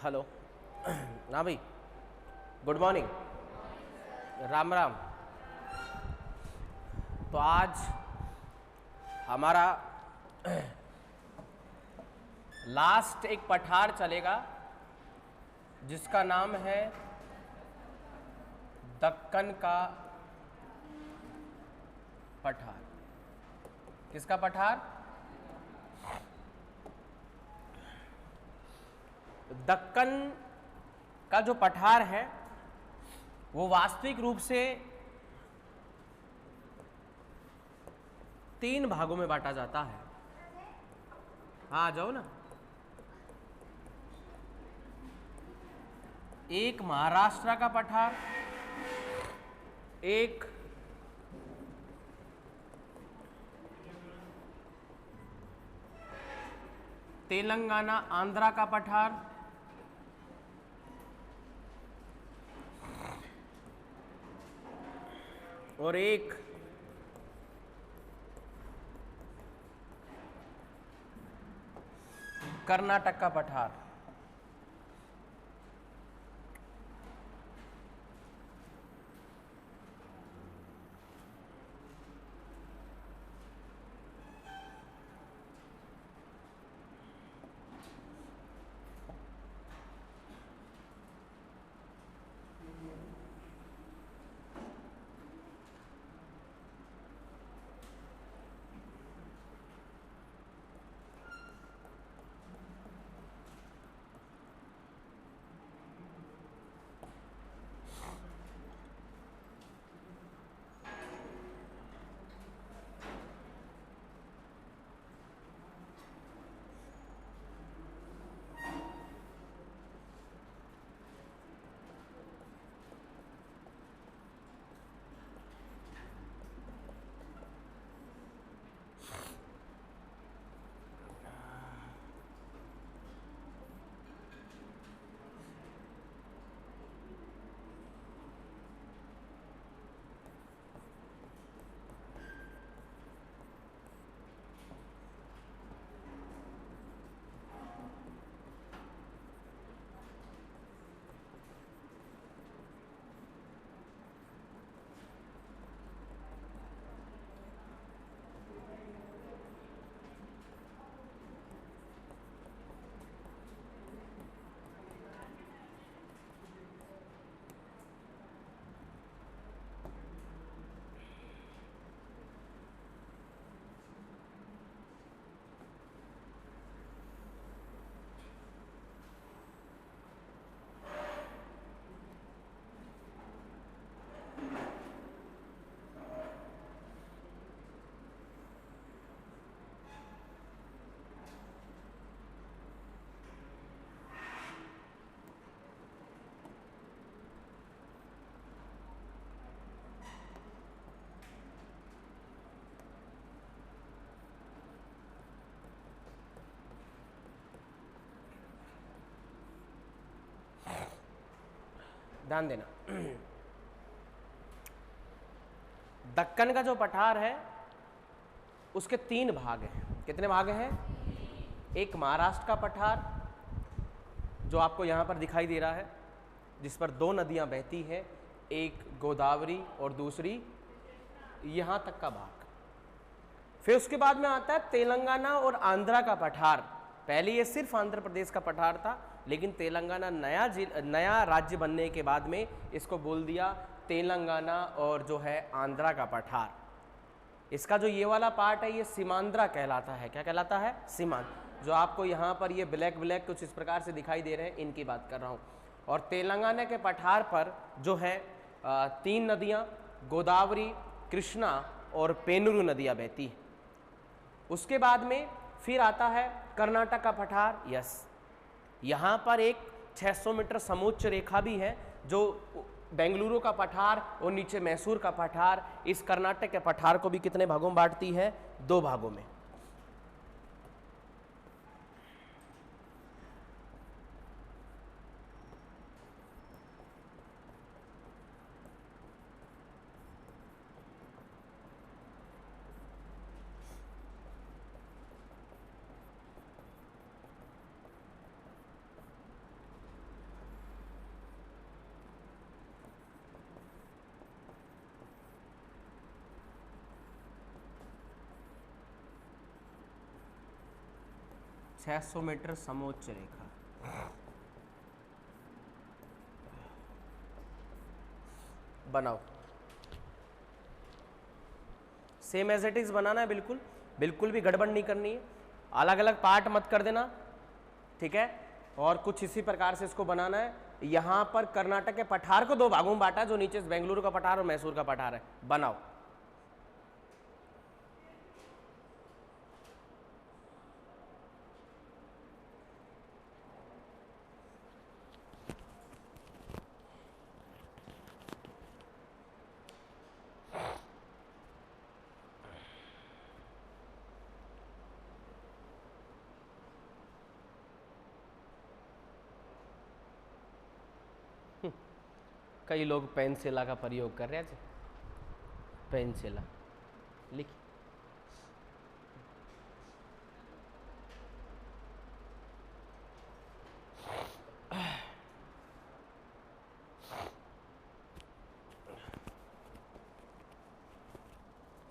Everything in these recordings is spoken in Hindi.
हेलो। हाँ भाई, गुड मॉर्निंग, राम राम। तो आज हमारा लास्ट एक पठार चलेगा जिसका नाम है दक्कन का पठार। किसका पठार? दक्कन का जो पठार है वो वास्तविक रूप से 3 भागों में बांटा जाता है। हाँ, आ जाओ ना। एक महाराष्ट्र का पठार, एक तेलंगाना आंध्रा का पठार, और एक कर्नाटक का पठार। ध्यान देना, दक्कन का जो पठार है उसके 3 भाग हैं। कितने भाग हैं? एक महाराष्ट्र का पठार जो आपको यहां पर दिखाई दे रहा है, जिस पर 2 नदियां बहती है, एक गोदावरी और दूसरी यहां तक का भाग। फिर उसके बाद में आता है तेलंगाना और आंध्रा का पठार। पहले ये सिर्फ आंध्र प्रदेश का पठार था, लेकिन तेलंगाना नया राज्य बनने के बाद में इसको बोल दिया तेलंगाना और जो है आंध्रा का पठार। इसका जो ये वाला पार्ट है ये सीमांध्रा कहलाता है। क्या कहलाता है? सीमांध्र। जो आपको यहाँ पर ये ब्लैक ब्लैक कुछ इस प्रकार से दिखाई दे रहे हैं, इनकी बात कर रहा हूँ। और तेलंगाना के पठार पर जो है 3 नदियाँ गोदावरी, कृष्णा और पेनुरू नदियाँ बहती हैं। उसके बाद में फिर आता है कर्नाटक का पठार। यस, यहाँ पर एक 600 मीटर समोच्च रेखा भी है, जो बेंगलुरु का पठार और नीचे मैसूर का पठार इस कर्नाटक के पठार को भी कितने भागों में बांटती है? 2 भागों में। 600 मीटर समोच्च रेखा। बनाओ, सेम एज इट इज बनाना है, बिल्कुल बिल्कुल भी गड़बड़ नहीं करनी है, अलग अलग पार्ट मत कर देना, ठीक है। और कुछ इसी प्रकार से इसको बनाना है। यहां पर कर्नाटक के पठार को दो भागों में बांटा, जो नीचे बेंगलुरु का पठार और मैसूर का पठार है। बनाओ, कई लोग पेंसिला का प्रयोग कर रहे हैं। पेंसिला लिख,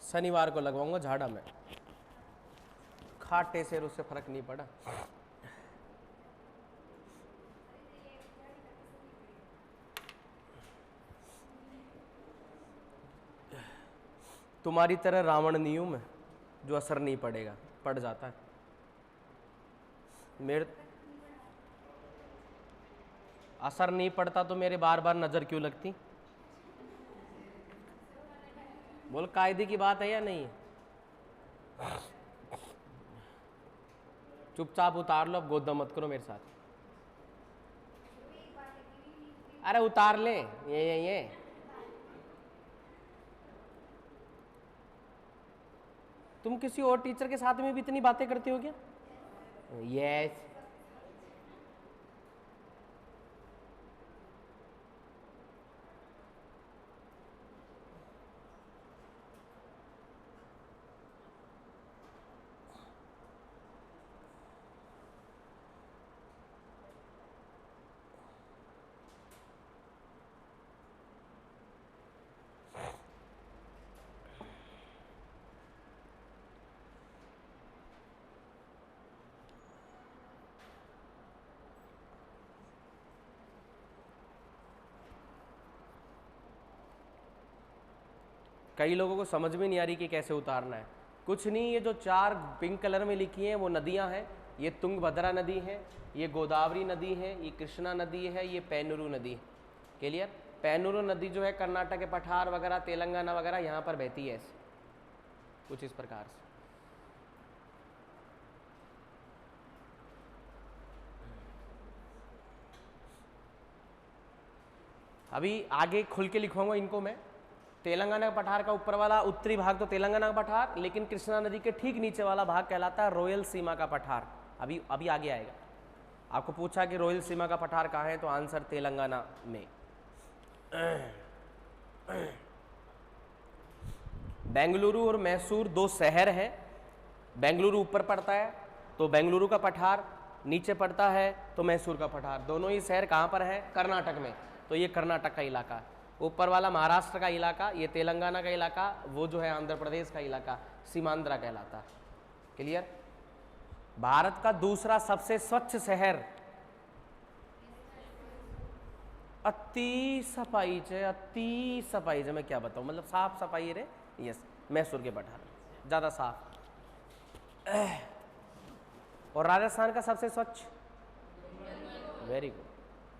शनिवार को लगवाऊंगा झाड़ा में, खाटे से उससे फर्क नहीं पड़ा। तुम्हारी तरह रावण नहीं हूं मैं जो असर नहीं पड़ेगा, पड़ जाता है मेरे, असर नहीं पड़ता तो मेरे बार बार नजर क्यों लगती? बोल, कायदे की बात है या नहीं? चुपचाप उतार लो, अब गोदा मत करो मेरे साथ। अरे उतार ले, ये तुम किसी और टीचर के साथ में भी इतनी बातें करते हो क्या? यस। कई लोगों को समझ में नहीं आ रही कि कैसे उतारना है। कुछ नहीं, ये जो 4 पिंक कलर में लिखी हैं वो नदियां हैं। ये तुंगभद्रा नदी है, ये गोदावरी नदी है, ये कृष्णा नदी है, ये पैनूरू नदी है। क्लियर? पैनूरू नदी जो है कर्नाटक के पठार वगैरह, तेलंगाना वगैरह यहाँ पर बहती है ऐसे, कुछ इस प्रकार से। अभी आगे खुल के लिखवाऊंगा इनको मैं। तेलंगाना का पठार का ऊपर वाला उत्तरी भाग तो तेलंगाना का पठार, लेकिन कृष्णा नदी के ठीक नीचे वाला भाग कहलाता है रोयल सीमा का पठार। अभी आगे आएगा। आपको पूछा कि रोयल सीमा का पठार कहाँ है, तो आंसर तेलंगाना में। बेंगलुरु और मैसूर 2 शहर है। बेंगलुरु ऊपर पड़ता है तो बेंगलुरु का पठार, नीचे पड़ता है तो मैसूर का पठार। दोनों ही शहर कहाँ पर है? कर्नाटक में। तो ये कर्नाटक का इलाका है। ऊपर वाला महाराष्ट्र का इलाका, ये तेलंगाना का इलाका, वो जो है आंध्र प्रदेश का इलाका, सीमांध्रा कहलाता है। क्लियर? भारत का दूसरा सबसे स्वच्छ शहर, अति सफाई से मैं क्या बताऊं, मतलब साफ सफाई रे। यस, मैसूर के पठार ज्यादा साफ। और राजस्थान का सबसे स्वच्छ, वेरी गुड।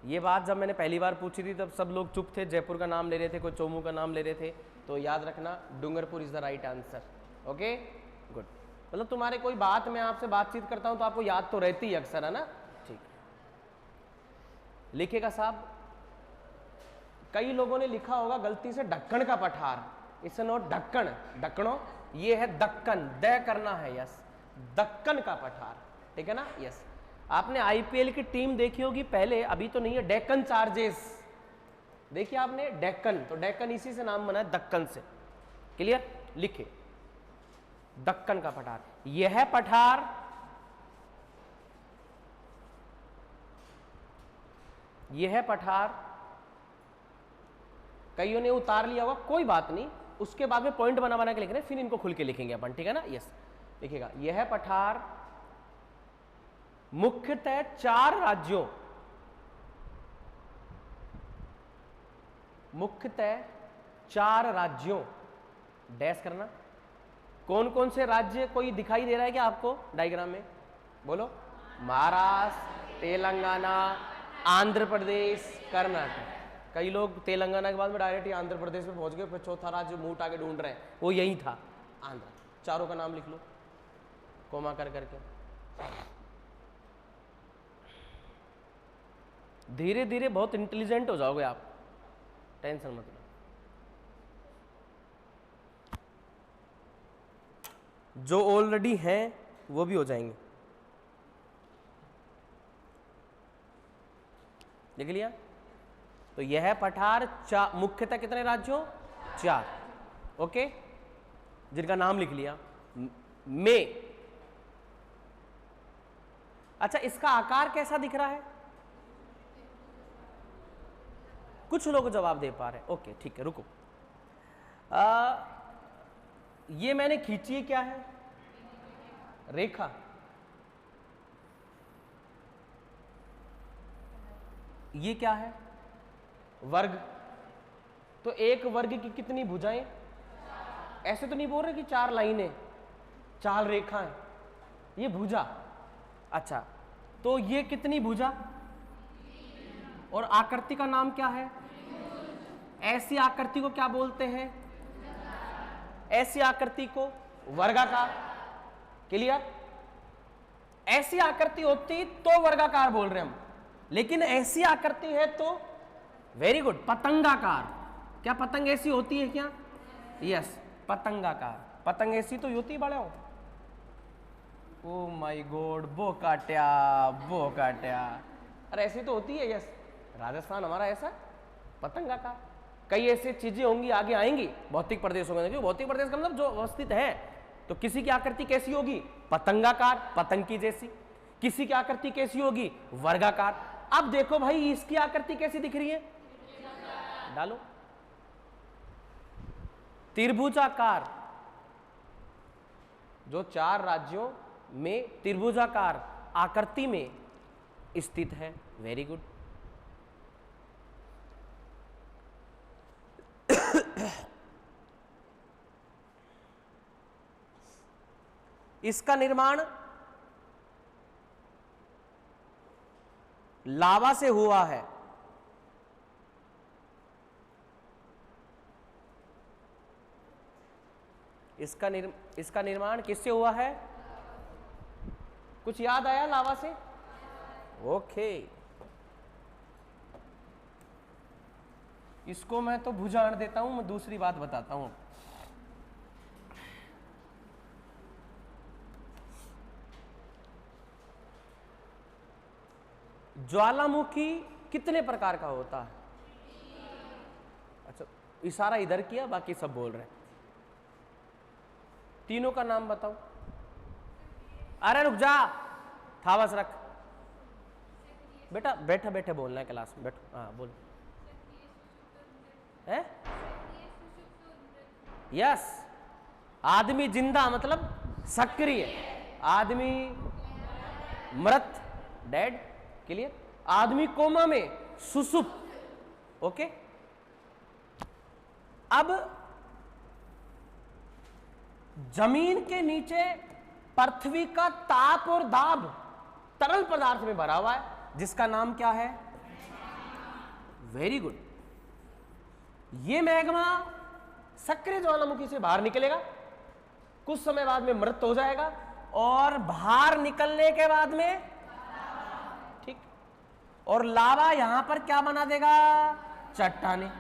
ये बात जब मैंने पहली बार पूछी थी तब सब लोग चुप थे, जयपुर का नाम ले रहे थे, कोई चोमू का नाम ले रहे थे। तो याद रखना, Dungarpur is the right answer. Okay, good. मतलब तुम्हारे कोई बात, मैं आपसे बातचीत करता हूं तो आपको याद तो रहती है अक्सर, है ना? ठीक। लिखेगा साहब, कई लोगों ने लिखा होगा गलती से ढक्कन का पठार। इट्स नॉट ढक्कन, ढक्कनो, ये है दक्कन, द करना है। यस, दक्कन का पठार, ठीक है ना? यस। आपने आईपीएल की टीम देखी होगी पहले, अभी तो नहीं है, डेक्कन चार्जेस देखिए आपने, डेक्कन, तो डेक्कन इसी से नाम बना है, दक्कन से। क्लियर? लिखे, दक्कन का पठार। यह पठार कईयों ने उतार लिया होगा, कोई बात नहीं, उसके बाद में पॉइंट बना बना के लिख रहे हैं, फिर इनको खुल के लिखेंगे अपन, ठीक है ना? यस, लिखेगा, यह पठार मुख्यतः 4 राज्यों, मुख्यतः 4 राज्यों, डैश करना। कौन कौन से राज्य कोई दिखाई दे रहा है क्या आपको डायग्राम में? बोलो। महाराष्ट्र, तेलंगाना, आंध्र प्रदेश, कर्नाटक। कई लोग तेलंगाना के बाद में डायरेक्ट ही आंध्र प्रदेश में पहुंच गए, फिर चौथा राज्य मुंह आगे ढूंढ रहे हैं, वो यही था, आंध्र। चारों का नाम लिख लो कोमा कर करके। धीरे धीरे बहुत इंटेलिजेंट हो जाओगे आप, टेंशन मत लो। जो ऑलरेडी हैं वो भी हो जाएंगे। देख लिया? तो यह पठार मुख्यतः कितने राज्यों? 4। ओके, जिनका नाम लिख लिया। में अच्छा, इसका आकार कैसा दिख रहा है? कुछ लोग जवाब दे पा रहे हैं। ओके ठीक है, रुको। ये मैंने खींची है, क्या है? रेखा। ये क्या है? वर्ग। तो एक वर्ग की कितनी भुजाएं? ऐसे तो नहीं बोल रहे कि 4 लाइनें, 4 रेखाएं, ये भुजा। अच्छा, तो ये कितनी भुजा? और आकृति का नाम क्या है? ऐसी आकृति को क्या बोलते हैं? ऐसी आकृति को वर्गाकार। क्लियर? ऐसी आकृति होती तो वर्गाकार बोल रहे हम, लेकिन ऐसी आकृति है तो वेरी गुड, पतंगाकार। क्या पतंग ऐसी होती है क्या? यस, पतंगाकार। पतंग ऐसी तो होती बड़ा हो। ओ माय गॉड, वो काट्या, वो काट्या। अरे ऐसी तो होती है। यस, राजस्थान हमारा ऐसा पतंगाकार। कई ऐसी चीजें होंगी, आगे आएंगी भौतिक प्रदेशों में। जो भौतिक प्रदेश का मतलब जो अवस्थित है, तो किसी की आकृति कैसी होगी? पतंगाकार, पतंग की जैसी। किसी की आकृति कैसी होगी? वर्गाकार। अब देखो भाई, इसकी आकृति कैसी दिख रही है? डालो। त्रिभुजाकार। जो 4 राज्यों में त्रिभुजाकार आकृति में स्थित है। Very good. इसका निर्माण लावा से हुआ है। इसका निर्माण किससे हुआ है? कुछ याद आया लावा से? ओके, इसको मैं तो भुजाण देता हूं, मैं दूसरी बात बताता हूं। ज्वालामुखी कितने प्रकार का होता है? अच्छा, इशारा इधर किया, बाकी सब बोल रहे हैं। तीनों का नाम बताओ। अरे रुक जा, थावस रख बेटा, बैठे बैठे बोलना है क्लास में, बैठो। हाँ बोल। है? यस, आदमी जिंदा मतलब सक्रिय, आदमी मृत डेड। क्लियर? आदमी कोमा में, सुसुप्त। ओके, अब जमीन के नीचे पृथ्वी का ताप और दाब तरल पदार्थ में भरा हुआ है, जिसका नाम क्या है? Very good. ये मैग्मा सक्रिय ज्वालामुखी से बाहर निकलेगा, कुछ समय बाद में मृत हो जाएगा, और बाहर निकलने के बाद में ठीक, और लावा यहां पर क्या बना देगा? चट्टाने।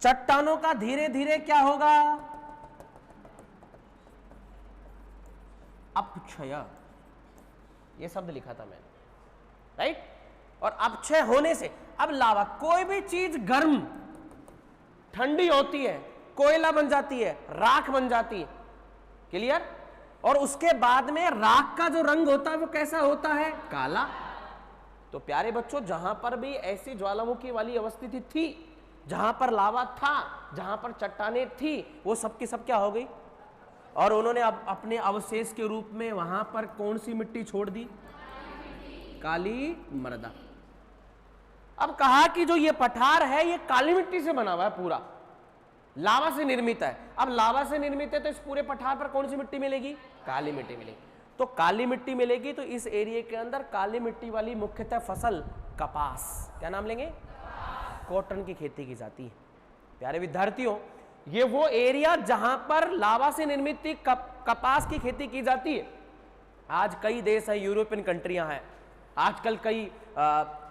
चट्टानों का धीरे धीरे क्या होगा? अपक्षय। ये शब्द लिखा था मैंने, राइट? और अपक्षय होने से अब लावा, कोई भी चीज गर्म ठंडी होती है, कोयला बन जाती है, राख बन जाती है। क्लियर? और उसके बाद में राख का जो रंग होता है वो कैसा होता है? काला। तो प्यारे बच्चों, जहां पर भी ऐसी ज्वालामुखी वाली अवस्थिति थी, जहां पर लावा था, जहां पर चट्टाने थी, वो सब की सब क्या हो गई? और उन्होंने अपने अवशेष के रूप में वहां पर कौन सी मिट्टी छोड़ दी? काली मृदा। अब कहा कि जो ये पठार है ये काली मिट्टी से बना हुआ है, पूरा लावा से निर्मित है। अब लावा से निर्मित है तो इस पूरे पठार पर कौन सी मिट्टी मिलेगी? काली मिट्टी मिलेगी। तो काली मिट्टी मिलेगी तो इस एरिया के अंदर काली मिट्टी वाली मुख्यतः फसल कपास, क्या नाम लेंगे? कॉटन की खेती की जाती है। प्यारे विद्यार्थियों, ये वो एरिया जहां पर लावा से निर्मित कपास की खेती की जाती है। आज कई देश हैं, यूरोपियन कंट्रियां हैं, आजकल कई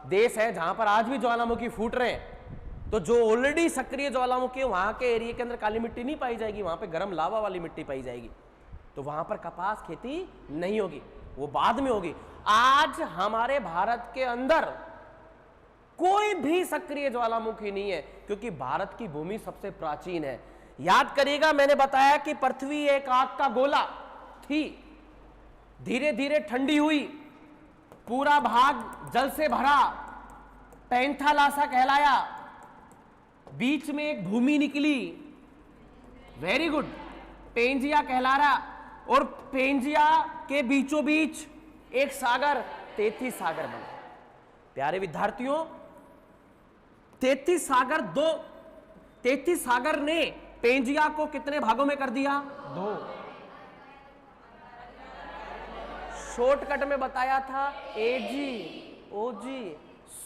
देश हैं जहां पर आज भी ज्वालामुखी फूट रहे हैं। तो जो ऑलरेडी सक्रिय ज्वालामुखी है वहां के एरिया के अंदर काली मिट्टी नहीं पाई जाएगी, वहां पे गर्म लावा वाली मिट्टी पाई जाएगी। तो वहां पर कपास खेती नहीं होगी, वो बाद में होगी। आज हमारे भारत के अंदर कोई भी सक्रिय ज्वालामुखी नहीं है, क्योंकि भारत की भूमि सबसे प्राचीन है। याद करिएगा, मैंने बताया कि पृथ्वी एक आग का गोला थी, धीरे धीरे ठंडी हुई, पूरा भाग जल से भरा, पैंथालासा कहलाया, बीच में एक भूमि निकली, वेरी गुड, पेंजिया कहला रहा, और पेंजिया के बीचों बीच एक सागर, तेतीस सागर बना। प्यारे विद्यार्थियों, 33 सागर ने पेंजिया को कितने भागों में कर दिया? 2। शॉर्टकट में बताया था एजी, ओजी,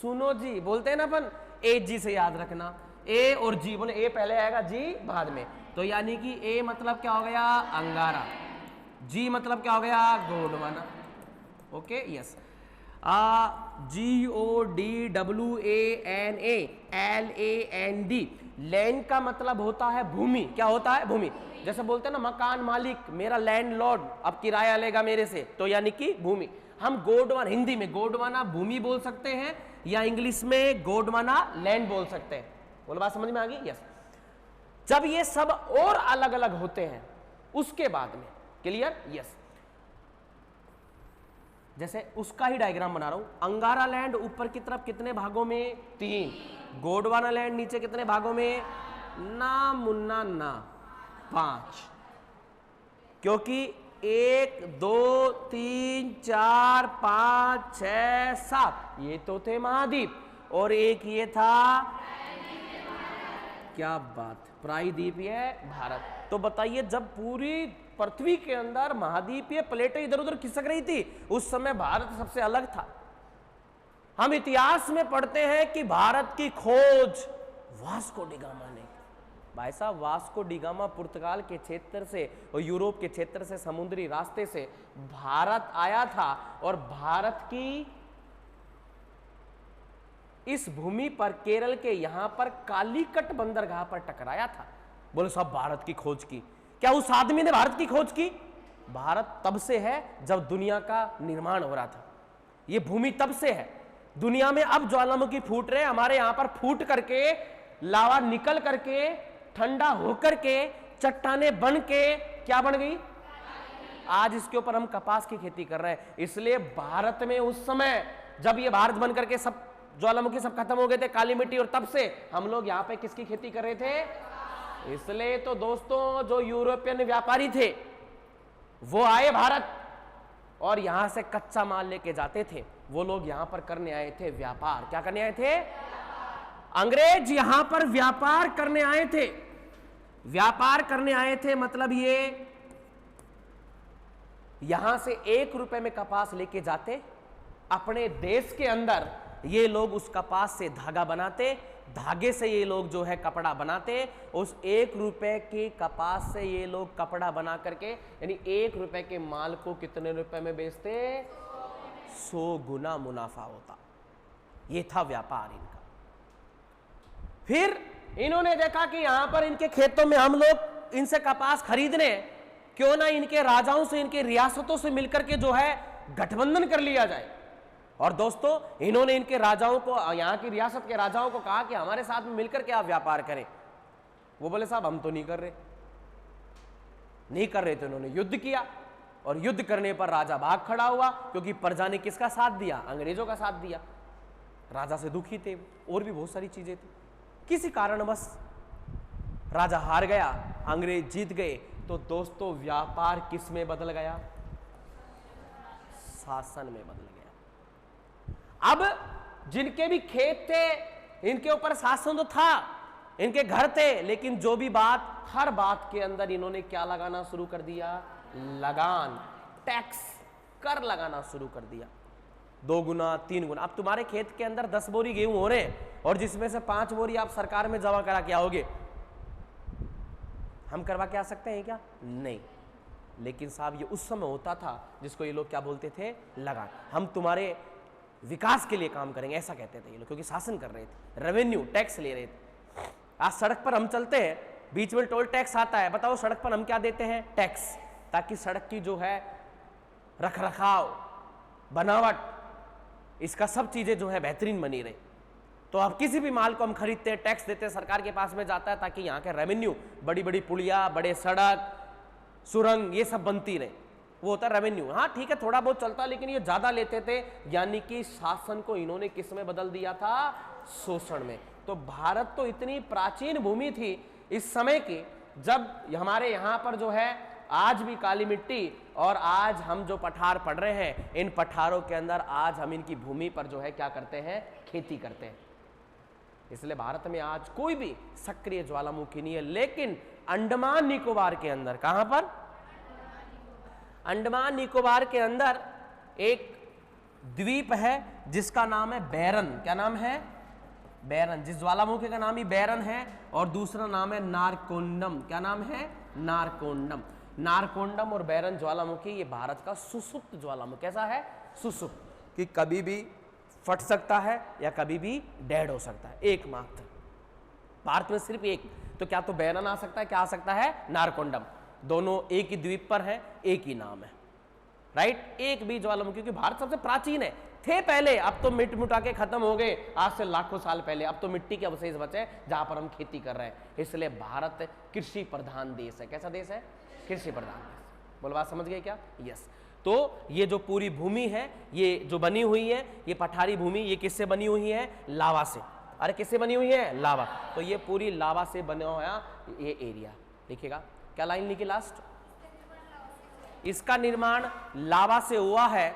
सुनो जी, बोलते हैं ना अपन, एजी से याद रखना, ए और जी, बोले ए पहले आएगा, जी बाद में। तो यानी कि ए मतलब क्या हो गया? अंगारा। जी मतलब क्या हो गया? Gondwana. Okay, yes. GODWANALAND, land का मतलब होता है भूमि। क्या होता है? भूमि। जैसे बोलते हैं ना मकान मालिक, मेरा लैंडलॉर्ड अब किराया लेगा मेरे से, तो यानी कि भूमि। हम गोंडवाना, हिंदी में गोंडवाना भूमि बोल सकते हैं, या इंग्लिश में गोंडवाना लैंड बोल सकते हैं। बोलो, बात समझ में आ गई? यस। जब ये सब और अलग अलग होते हैं उसके बाद में, क्लियर? यस। जैसे उसका ही डायग्राम बना रहा हूं। अंगारा लैंड ऊपर की तरफ कितने भागों में? 3। गोंडवाना लैंड नीचे कितने भागों में? ना मुन्ना ना, 5। क्योंकि 1 2 3 4 5 6 7 ये तो थे महाद्वीप, और एक ये था, क्या बात, प्रायद्वीपीय भारत। तो बताइए, जब पूरी पृथ्वी के अंदर महाद्वीपीय प्लेटें इधर उधर खिसक रही थी, उस समय भारत सबसे अलग था। हम इतिहास में पढ़ते हैं कि भारत की खोज वास्को डी गामा ने। भाई साहब, वास्को डी गामा पुर्तगाल के क्षेत्र से और यूरोप के क्षेत्र से समुद्री रास्ते से भारत आया था, और भारत की इस भूमि पर, केरल के यहां पर कालीकट बंदरगाह पर टकराया था। बोले साहब, भारत की खोज की? क्या उस आदमी ने भारत की खोज की? भारत तब से है जब दुनिया का निर्माण हो रहा था। ये भूमि तब से है। दुनिया में अब ज्वालामुखी फूट रहे, हमारे यहां पर फूट करके, लावा निकल करके, ठंडा होकर के, चट्टानें बन के क्या बन गई? आज इसके ऊपर हम कपास की खेती कर रहे हैं। इसलिए भारत में उस समय जब ये भारत बन करके सब ज्वालामुखी सब खत्म हो गए थे, काली मिट्टी, और तब से हम लोग यहाँ पे किसकी खेती कर रहे थे? इसलिए तो दोस्तों, जो यूरोपियन व्यापारी थे वो आए भारत, और यहां से कच्चा माल लेके जाते थे। वो लोग यहां पर करने आए थे व्यापार। क्या करने आए थे? अंग्रेज यहां पर व्यापार करने आए थे। व्यापार करने आए थे मतलब ये यहां से 1 रुपए में कपास लेके जाते, अपने देश के अंदर ये लोग उस कपास से धागा बनाते, धागे से ये लोग जो है कपड़ा बनाते, उस 1 रुपए के कपास से ये लोग कपड़ा बना करके, यानी 1 रुपए के माल को कितने रुपए में बेचते? 100 गुना मुनाफा होता। ये था व्यापार इनका। फिर इन्होंने देखा कि यहां पर इनके खेतों में हम लोग इनसे कपास खरीदने, क्यों ना इनके राजाओं से, इनके रियासतों से मिलकर के जो है गठबंधन कर लिया जाए। और दोस्तों, इन्होंने इनके राजाओं को, यहाँ की रियासत के राजाओं को कहा कि हमारे साथ में मिलकर के आप व्यापार करें। वो बोले साहब हम तो नहीं कर रहे, नहीं कर रहे। तो इन्होंने युद्ध किया, और युद्ध करने पर राजा भाग खड़ा हुआ, क्योंकि प्रजा ने किसका साथ दिया? अंग्रेजों का साथ दिया। राजा से दुखी थे, और भी बहुत सारी चीजें थी। किसी कारणवश राजा हार गया, अंग्रेज जीत गए। तो दोस्तों व्यापार किस में बदल गया? शासन में बदल गया। अब जिनके भी खेत थे इनके ऊपर शासन तो था, इनके घर थे, लेकिन जो भी बात, हर बात के अंदर इन्होंने क्या लगाना शुरू कर दिया? लगान, टैक्स, कर लगाना शुरू कर दिया। 2 गुना 3 गुना। अब तुम्हारे खेत के अंदर 10 बोरी गेहूं हो रहे हैं और जिसमें से 5 बोरी आप सरकार में जमा करा के आओगे, हम करवा के आ सकते हैं क्या? नहीं। लेकिन साहब ये उस समय होता था जिसको ये लोग क्या बोलते थे? लगान। हम तुम्हारे विकास के लिए काम करेंगे, ऐसा कहते थे ये लोग, क्योंकि शासन कर रहे थे, रेवेन्यू टैक्स ले रहे थे। आज सड़क पर हम चलते हैं, बीच में टोल टैक्स आता है, बताओ सड़क पर हम क्या देते हैं? टैक्स, ताकि सड़क की जो है रखरखाव, बनावट, इसका सब चीजें जो है बेहतरीन बनी रहे। तो अब किसी भी माल को हम खरीदते हैं, टैक्स देते हैं, सरकार के पास में जाता है, ताकि यहाँ के रेवेन्यू, बड़ी बड़ी पुलिया, बड़े सड़क, सुरंग, ये सब बनती रहे, वो होता है रेवेन्यू। हाँ ठीक है, थोड़ा बहुत चलता, लेकिन ये ज्यादा लेते थे, यानी कि शासन को इन्होंने किस में बदल दिया था? शोषण में। तो भारत तो इतनी प्राचीन भूमि थी इस समय की, जब हमारे यहाँ पर जो है आज भी काली मिट्टी, और आज हम जो पठार पढ़ रहे हैं, इन पठारों के अंदर आज हम इनकी भूमि पर जो है क्या करते हैं? खेती करते हैं। इसलिए भारत में आज कोई भी सक्रिय ज्वालामुखी नहीं है। लेकिन अंडमान निकोबार के अंदर, कहां पर? अंडमान निकोबार के अंदर एक द्वीप है जिसका नाम है बैरन। क्या नाम है? बैरन। जिस ज्वालामुखी का नाम ही बैरन है, और दूसरा नाम है नारकोंडम। क्या नाम है? नारकोंडम। नारकोंडम और बैरन ज्वालामुखी, ये भारत का सुसुप्त ज्वालामुखी। कैसा है? सुसुप्त, कि कभी भी फट सकता है या कभी भी डेड हो सकता है, एकमात्र भारत में सिर्फ एक। तो क्या तो बैरन आ सकता है, क्या आ सकता है? नारकोंडम। दोनों एक ही द्वीप पर है, एक ही नाम है, राइट? एक भी ज्वालामुखी, क्योंकि भारत सबसे प्राचीन है। थे पहले, अब तो मिट मुटा के खत्म हो गए, आज से लाखों साल पहले। अब तो मिट्टी के अवशेष बचे जहां पर हम खेती कर रहे हैं। इसलिए भारत कृषि प्रधान देश है। कैसा देश है? कृषि प्रधान देश। बोल बात समझ गए क्या? यस। तो ये जो पूरी भूमि है, ये जो बनी हुई है, ये पठारी भूमि, ये किससे बनी हुई है? लावा से। अरे किससे बनी हुई है? लावा। तो ये पूरी लावा से बना हुआ ये एरिया। देखिएगा क्या लाइन लिखी लास्ट? इसका निर्माण लावा से हुआ है,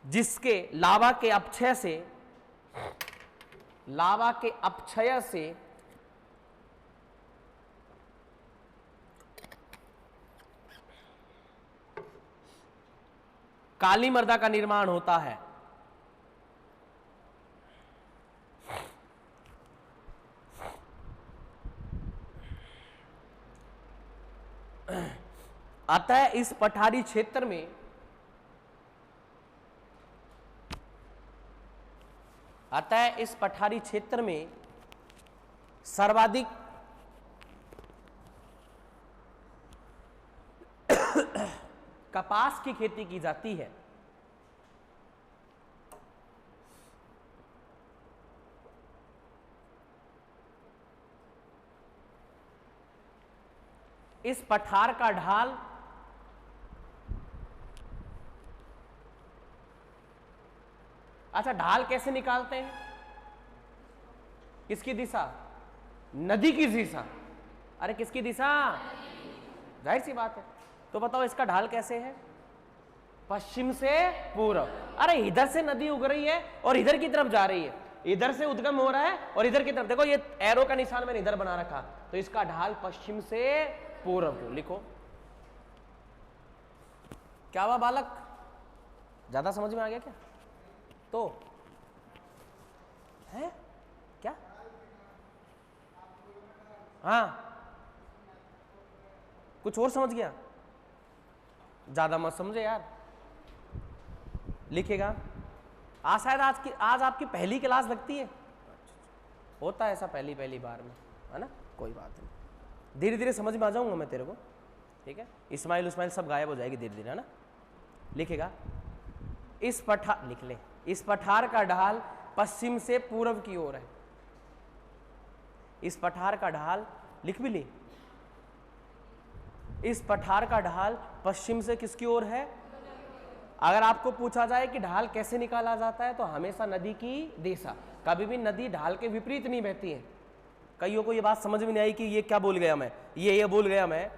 जिसके लावा के अपक्षय से काली मृदा का निर्माण होता है। अतः इस पठारी क्षेत्र में सर्वाधिक कपास की खेती की जाती है। इस पठार का ढाल अच्छा, ढाल कैसे निकालते हैं? किसकी दिशा? नदी की दिशा। अरे किसकी दिशा? जाहिर सी बात है। तो बताओ इसका ढाल कैसे है? पश्चिम से पूर्व। अरे इधर से नदी उग रही है और इधर की तरफ जा रही है, इधर से उद्गम हो रहा है और इधर की तरफ। देखो ये एरो का निशान मैंने इधर बना रखा, तो इसका ढाल पश्चिम से पूर्व को लिखो। क्या हुआ बालक? ज्यादा समझ में आ गया क्या? तो है क्या? हाँ, कुछ और समझ गया? ज्यादा मत समझे यार। लिखेगा शायद आज आपकी पहली क्लास लगती है। होता है ऐसा पहली बार में, है ना? कोई बात नहीं, धीरे धीरे समझ में आ जाऊंगा मैं तेरे को, ठीक है? इस्माइल सब गायब हो जाएगी धीरे धीरे, है ना? लिखेगा लिख ले, इस पठार का ढाल पश्चिम से पूर्व की ओर है। इस पठार का ढाल लिख भी ली। इस पठार का ढाल पश्चिम से किसकी ओर है? अगर आपको पूछा जाए कि ढाल कैसे निकाला जाता है, तो हमेशा नदी की दिशा। कभी भी नदी ढाल के विपरीत नहीं बहती है। कईयों को ये बात समझ में नहीं आई कि ये क्या बोल गया मैं, ये बोल गया मैं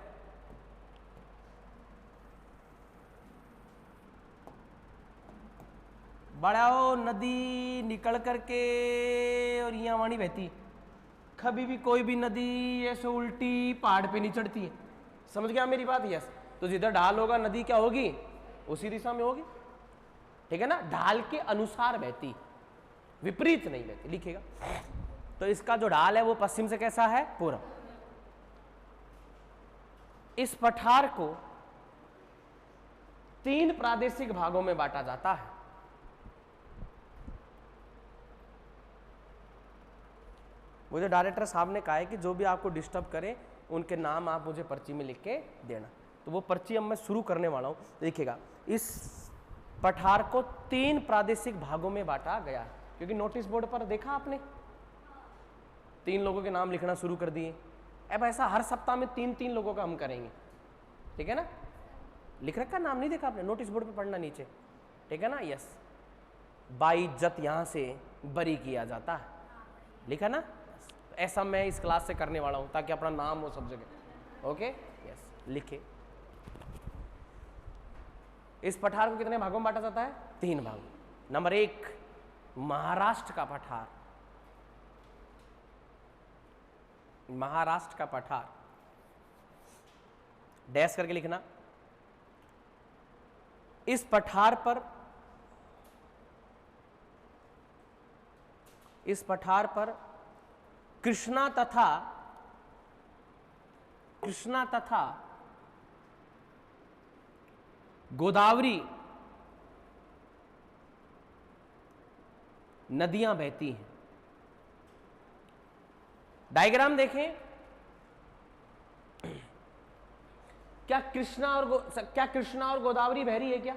बड़ा नदी निकल करके और यहाँ वाणी बहती, कभी भी कोई भी नदी ऐसे उल्टी पहाड़ पे नहीं चढ़ती है। समझ गया मेरी बात? यस। तो जिधर ढाल होगा नदी क्या होगी, उसी दिशा में होगी, ठीक है ना, ढाल के अनुसार बहती, विपरीत नहीं बहती। लिखेगा तो इसका जो ढाल है वो पश्चिम से कैसा है, पूर्व। इस पठार को 3 प्रादेशिक भागों में बांटा जाता है। मुझे डायरेक्टर साहब ने कहा है कि जो भी आपको डिस्टर्ब करे उनके नाम आप मुझे पर्ची में लिख के देना। तो वो पर्ची अब मैं शुरू करने वाला हूं। देखिएगा, इस पठार को 3 प्रादेशिक भागों में बांटा गया है, क्योंकि नोटिस बोर्ड पर देखा आपने 3 लोगों के नाम लिखना शुरू कर दिए। अब ऐसा हर सप्ताह में 3-3 लोगों का हम करेंगे, ठीक है ना। लिख रखा नाम, नहीं देखा आपने, नोटिस बोर्ड पे पढ़ना नीचे, ठीक है ना। यस, बाइज्जत यहां से बरी किया जाता है, लिखा ना। ऐसा मैं इस क्लास से करने वाला हूं ताकि अपना नाम हो सब जगह। ओके, यस, लिखे। इस पठार को कितने भागों में बांटा जाता है, 3 भागों। नंबर 1, महाराष्ट्र का पठार। महाराष्ट्र का पठार, डैश करके लिखना। इस पठार पर कृष्णा तथा गोदावरी नदियां बहती हैं। डायग्राम देखें, क्या कृष्णा और गोदावरी बह रही है क्या?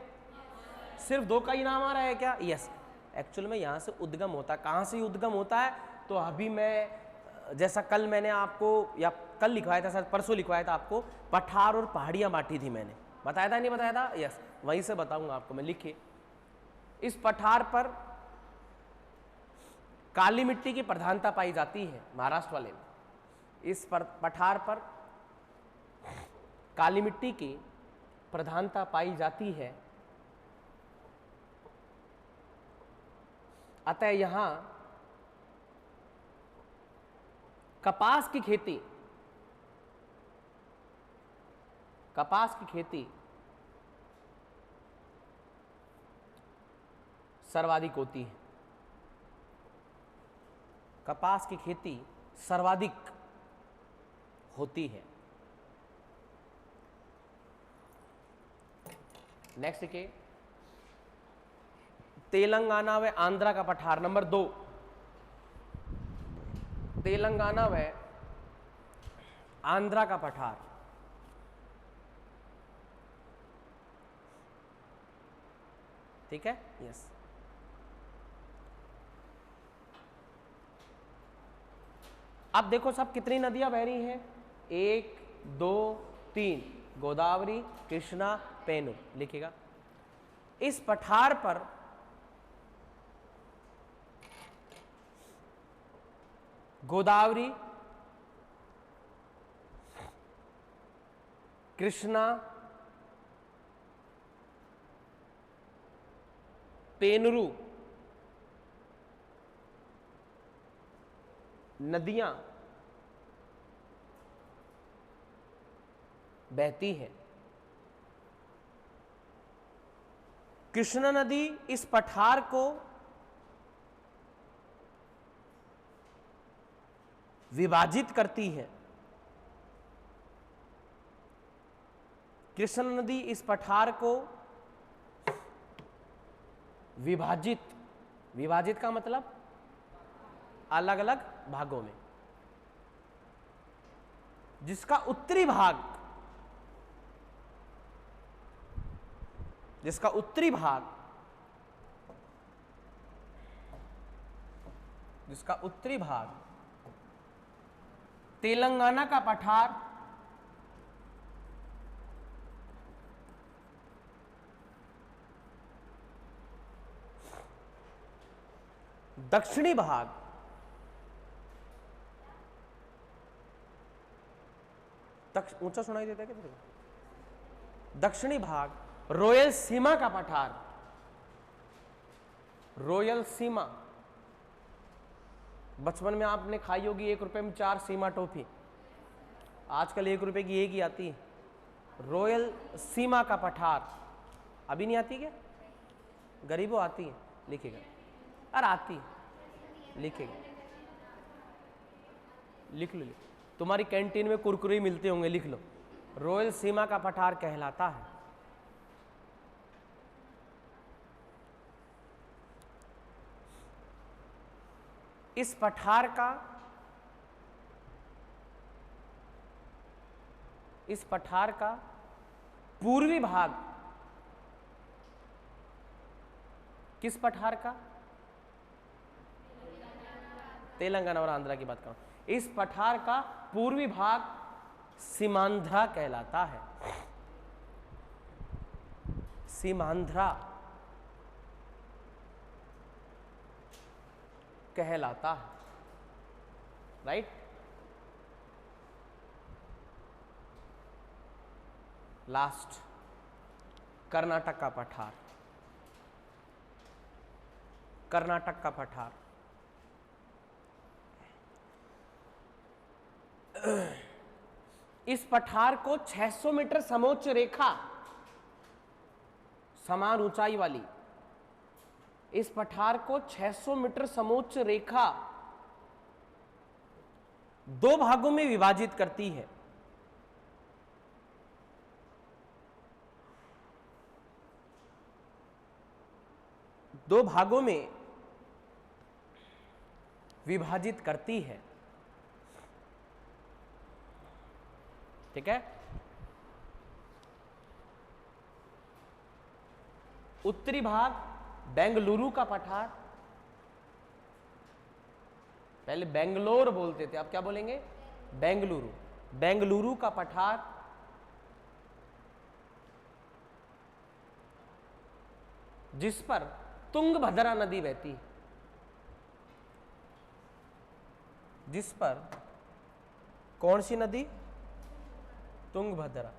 सिर्फ 2 का ही नाम आ रहा है क्या? यस। एक्चुअल में यहां से उद्गम होता है। कहां से उद्गम होता है? तो अभी मैं, जैसा कल मैंने आपको, या कल लिखवाया था, शायद परसों लिखवाया था आपको, पठार और पहाड़ियां बांटी थी मैंने, बताया था नहीं बताया था? यस, वहीं से बताऊंगा आपको मैं। लिखिए, इस पठार पर काली मिट्टी की प्रधानता पाई जाती है, महाराष्ट्र वाले में। इस पठार पर काली मिट्टी की प्रधानता पाई जाती है, अतः यहां कपास की खेती सर्वाधिक होती है। कपास की खेती सर्वाधिक होती है। नेक्स्ट के तेलंगाना व आंध्रा का पठार। नंबर 2, तेलंगाना व आंध्रा का पठार। ठीक है, यस। अब देखो सब कितनी नदियां बह रही हैं, 1 2 3, गोदावरी, कृष्णा, पेनु। लिखिएगा, इस पठार पर गोदावरी, कृष्णा, पेनरू नदियां बहती हैं। कृष्णा नदी इस पठार को विभाजित करती है। कृष्णा नदी इस पठार को विभाजित का मतलब अलग अलग भागों में, जिसका उत्तरी भाग तेलंगाना का पठार, दक्षिणी भाग ऊंचा सुनाई देता है क्या? दक्षिणी भाग रॉयल सीमा का पठार, रॉयल सीमा, बचपन में आपने खाई होगी 1 रुपए में 4 सीमा टॉफी, आजकल 1 रुपए की एक ही आती है। रॉयल सीमा का पठार अभी नहीं आती क्या? गरीबों आती है, लिखेगा। अरे आती है, लिखेगा, लिख लो। तुम्हारी कैंटीन में कुरकुरे मिलते होंगे, लिख लो। रॉयल सीमा का पठार कहलाता है। इस पठार का पूर्वी भाग, किस पठार का? तेलंगाना और आंध्रा की बात करो। इस पठार का पूर्वी भाग सीमांध्रा कहलाता है। सीमांध्रा कहलाता है, राइट। लास्ट, कर्नाटक का पठार। कर्नाटक का पठार इस पठार को 600 मीटर समोच्च रेखा, समान ऊंचाई वाली, इस पठार को 600 मीटर समोच्च रेखा 2 भागों में विभाजित करती है। दो भागों में विभाजित करती है, ठीक है। उत्तरी भाग बेंगलुरु का पठार, पहले बेंगलोर बोलते थे, अब क्या बोलेंगे? बेंगलुरु। बेंगलुरु का पठार जिस पर तुंगभद्रा नदी बहती है, जिस पर कौन सी नदी? तुंगभद्रा।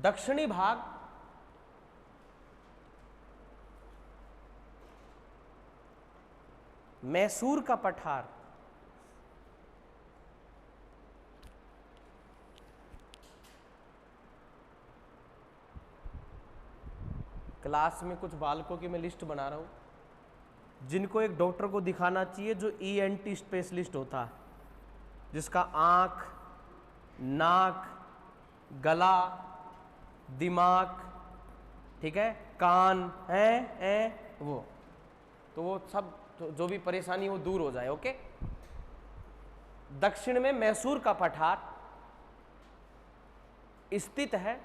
दक्षिणी भाग मैसूर का पठार, क्लास में कुछ बालकों की मैं लिस्ट बना रहा हूं जिनको एक डॉक्टर को दिखाना चाहिए जो ENT स्पेशलिस्ट होता है, जिसका आंख, नाक, गला, दिमाग, ठीक है, कान है वो, तो वो सब जो भी परेशानी वो दूर हो जाए। ओके। दक्षिण में मैसूर का पठार स्थित है।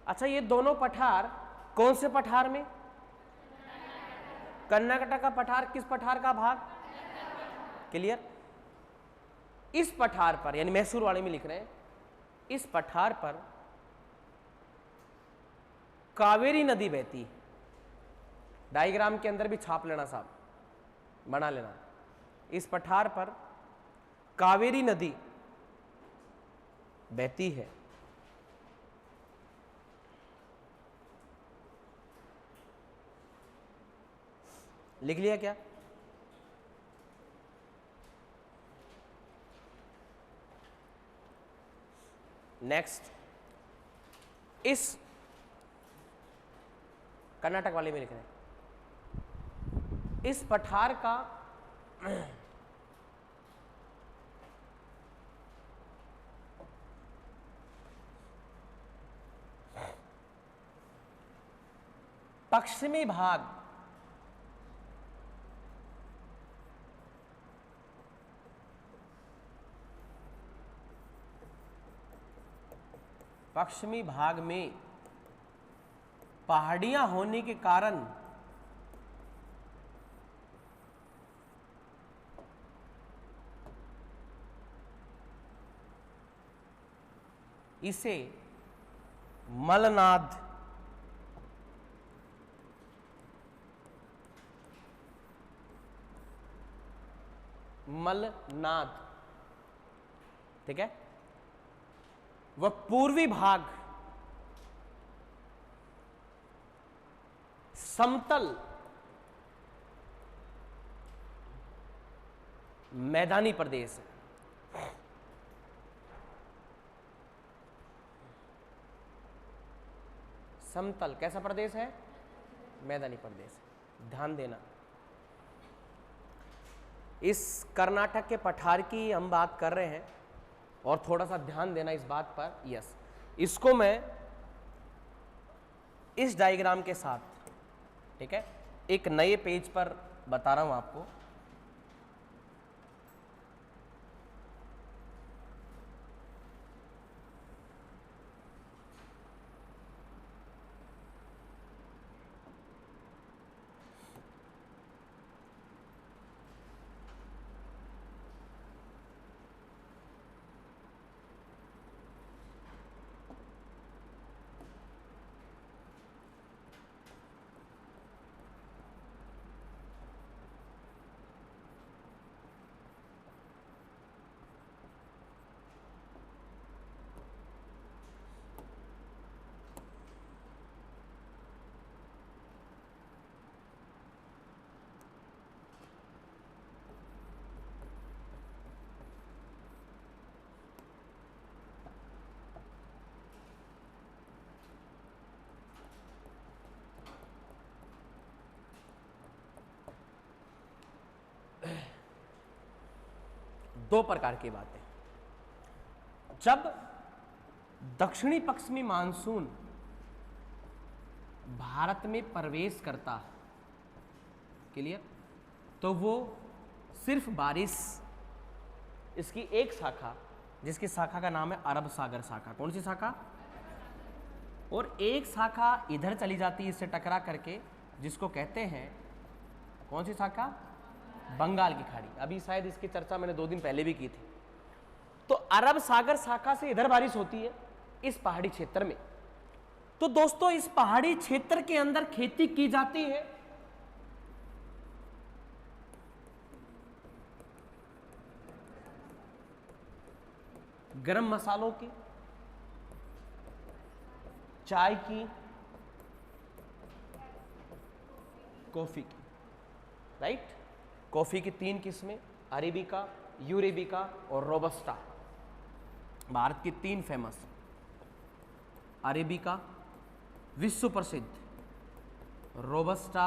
अच्छा, ये दोनों पठार कौन से पठार में? कर्नाटक का पठार किस पठार का भाग? क्लियर। इस पठार पर, यानी मैसूर वाले में लिख रहे हैं, इस पठार पर कावेरी नदी बहती है। डायग्राम के अंदर भी छाप लेना साहब, बना लेना। इस पठार पर कावेरी नदी बहती है। लिख लिया क्या? नेक्स्ट, इस कर्नाटक वाले में लिख रहे हैं, इस पठार का पश्चिमी भाग में पहाड़ियां होने के कारण इसे मलनाद मलनाद, ठीक है। वह पूर्वी भाग समतल मैदानी प्रदेश है। समतल कैसा प्रदेश है? मैदानी प्रदेश। ध्यान देना, इस कर्नाटक के पठार की हम बात कर रहे हैं और थोड़ा सा ध्यान देना इस बात पर। यस, इसको मैं इस डायग्राम के साथ, ठीक है, एक नए पेज पर बता रहा हूं आपको। दो प्रकार की बातें। जब दक्षिणी पश्चिमी मानसून भारत में प्रवेश करता है, क्लियर, तो वो सिर्फ बारिश, इसकी एक शाखा, जिसकी शाखा का नाम है अरब सागर शाखा। कौन सी शाखा? और एक शाखा इधर चली जाती है इससे टकरा करके, जिसको कहते हैं कौन सी शाखा? बंगाल की खाड़ी। अभी शायद इसकी चर्चा मैंने 2 दिन पहले भी की थी। तो अरब सागर शाखा से इधर बारिश होती है इस पहाड़ी क्षेत्र में। तो दोस्तों, इस पहाड़ी क्षेत्र के अंदर खेती की जाती है गरम मसालों की, चाय की, कॉफी की, राइट। कॉफी की 3 किस्में, अरेबिका, यूरेबिका और रोबस्टा। भारत की 3 फेमस, अरेबिका विश्व प्रसिद्ध, रोबस्टा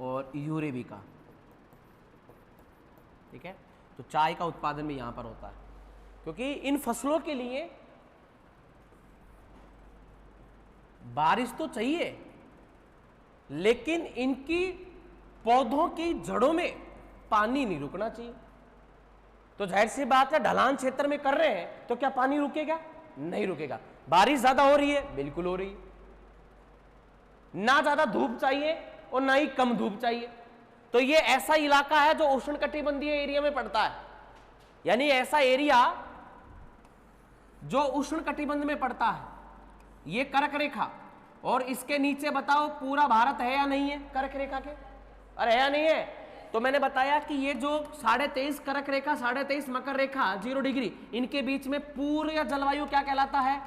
और यूरेबिका, ठीक है। तो चाय का उत्पादन भी यहां पर होता है, क्योंकि इन फसलों के लिए बारिश तो चाहिए, लेकिन इनकी पौधों की जड़ों में पानी नहीं रुकना चाहिए। तो जाहिर सी बात है, ढलान क्षेत्र में कर रहे हैं तो क्या पानी रुकेगा? नहीं रुकेगा। बारिश ज्यादा हो रही है? बिल्कुल हो रही है। ना ज्यादा धूप चाहिए और ना ही कम धूप चाहिए। तो ये ऐसा इलाका है जो उष्णकटिबंधीय एरिया में पड़ता है, यानी ऐसा एरिया जो उष्णकटिबंध में पड़ता है। ये कर्क रेखा, और इसके नीचे बताओ पूरा भारत है या नहीं है कर्क रेखा के? अरे है या नहीं है? तो मैंने बताया कि ये जो 23.5 कर्क रेखा, 23.5 मकर रेखा, 0 डिग्री, इनके बीच में पूरा जलवायु क्या कहलाता है?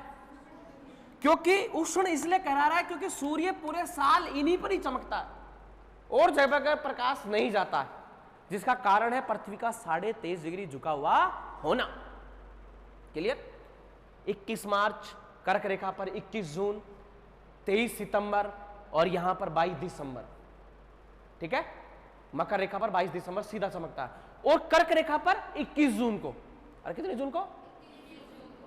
क्योंकि उष्ण इसलिए कह रहा है क्योंकि सूर्य पूरे साल इन्हीं पर ही चमकता है और जगह प्रकाश नहीं जाता है, जिसका कारण है पृथ्वी का 23.5 डिग्री झुका हुआ होना। क्लियर? 21 मार्च कर्क रेखा पर, 21 जून, 23 सितंबर और यहां पर 22 दिसंबर, ठीक है। मकर रेखा पर 22 दिसंबर सीधा चमकता है, और कर्क रेखा पर 21 जून को, अरे कितने जून को?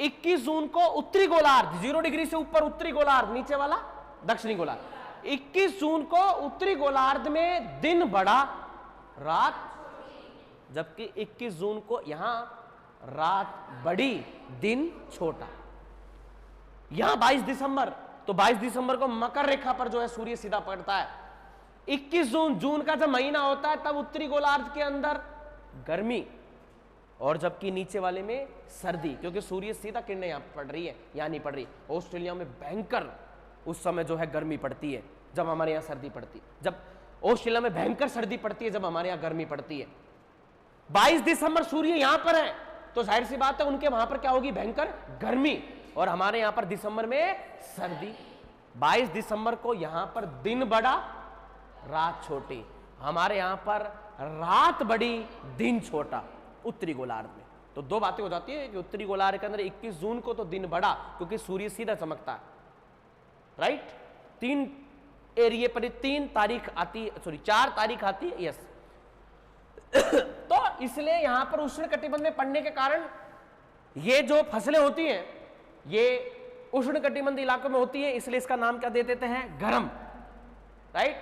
21 जून को उत्तरी गोलार्ध, 0 डिग्री से ऊपर उत्तरी गोलार्ध, नीचे वाला दक्षिणी गोलार्ध। 21 जून को उत्तरी गोलार्ध में दिन बड़ा रात, जबकि 21 जून को यहां रात बड़ी दिन छोटा। यहां 22 दिसंबर, तो 22 दिसंबर को मकर रेखा पर जो है सूर्य सीधा पड़ता है। 21 जून का जब महीना होता है तब उत्तरी गोलार्ध के अंदर गर्मी, और जबकि नीचे वाले में सर्दी, क्योंकि सूर्य सीधा किरणें यहां पड़ रही है, यहां नहीं पड़ रही। ऑस्ट्रेलिया में भयंकर उस समय जो है गर्मी पड़ती है जब हमारे यहां सर्दी पड़ती है, जब ऑस्ट्रेलिया में भयंकर सर्दी पड़ती है जब हमारे यहां गर्मी पड़ती है। 22 दिसंबर सूर्य यहां पर है तो जाहिर सी बात है उनके वहां पर क्या होगी, भयंकर गर्मी, और हमारे यहां पर दिसंबर में सर्दी। 22 दिसंबर को यहां पर दिन बड़ा रात छोटी, हमारे यहां पर रात बड़ी दिन छोटा उत्तरी गोलार्ध में। तो दो बातें हो जाती है कि उत्तरी गोलार्ध के अंदर 21 जून को तो दिन बड़ा क्योंकि सूर्य सीधा चमकता है, राइट। 3 एरिया पर 3 तारीख आती, सॉरी 4 तारीख आती है, यस। तो इसलिए यहां पर उष्ण कटिबंध में पड़ने के कारण ये जो फसलें होती हैं ये उष्ण कटिबंध इलाकों में होती है, इसलिए इसका नाम क्या दे देते हैं, गरम, राइट।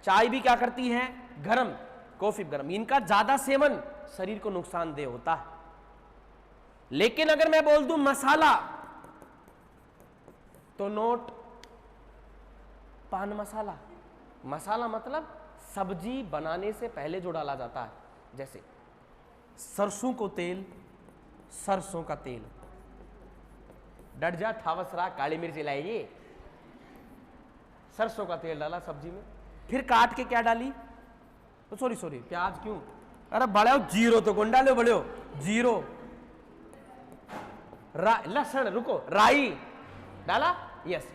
चाय भी क्या करती है, गरम, कॉफी गरम। इनका ज्यादा सेवन शरीर को नुकसानदेह होता है। लेकिन अगर मैं बोल दूं मसाला, तो नोट पान मसाला। मसाला मतलब सब्जी बनाने से पहले जो डाला जाता है, जैसे सरसों को तेल, सरसों का तेल, डट जा थावसरा, काली मिर्च लाइए, सरसों का तेल डाला सब्जी में, फिर काट के क्या डाली, तो सॉरी प्याज क्यों, अरे बड़े हो जीरो, तो कौन डालो बड़े हो जीरो, लहसुन, रुको, राई डाला, यस।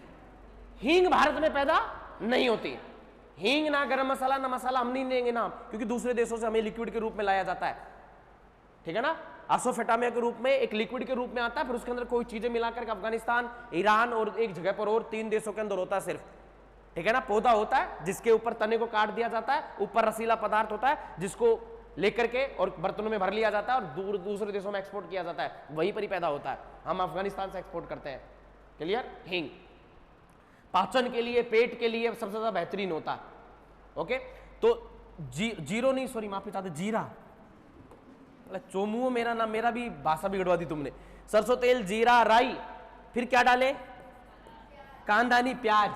हींग भारत में पैदा नहीं होती, हींग ना गरम मसाला ना मसाला हम नहीं देंगे नाम, क्योंकि दूसरे देशों से हमें लिक्विड के रूप में लाया जाता है, ठीक है ना। आसोफेटामिया के रूप में एक लिक्विड के रूप में आता है, फिर उसके अंदर कोई चीजें मिलाकर अफगानिस्तान, ईरान और एक जगह पर और 3 देशों के अंदर होता है सिर्फ, ठीक है ना। पौधा होता है जिसके ऊपर तने को काट दिया जाता है, ऊपर रसीला पदार्थ होता है जिसको लेकर के और बर्तनों में भर लिया जाता है और दूसरे देशों में एक्सपोर्ट किया जाता है, वहीं पर ही पैदा होता है। हम अफगानिस्तान से एक्सपोर्ट करते हैं, क्लियर। हींग पाचन के लिए, पेट के लिए सबसे ज्यादा बेहतरीन होता है, ओके। तो जीरो नहीं, सॉरी माफी चाहते, जीरा, चोमुओ मेरा नाम, मेरा भी भाषा बिगड़वा दी तुमने। सरसों तेल, जीरा, राई, फिर क्या डाले, कांदानी, प्याज,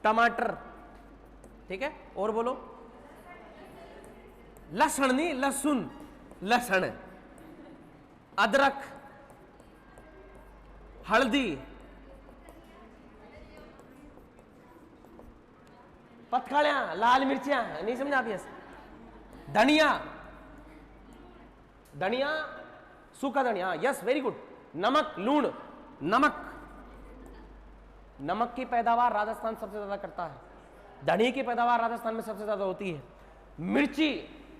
टमाटर, ठीक है। और बोलो, लहसुन नहीं, लहसुन, लहसुन, अदरक, हल्दी, पतखड़ियां, लाल मिर्चियां, नहीं समझा आप, यस। धनिया, धनिया, सूखा धनिया, यस, वेरी गुड। नमक, लूण, नमक, नमक की पैदावार राजस्थान सबसे ज्यादा करता है, धनिया की पैदावार राजस्थान में सबसे ज्यादा होती है। मिर्ची,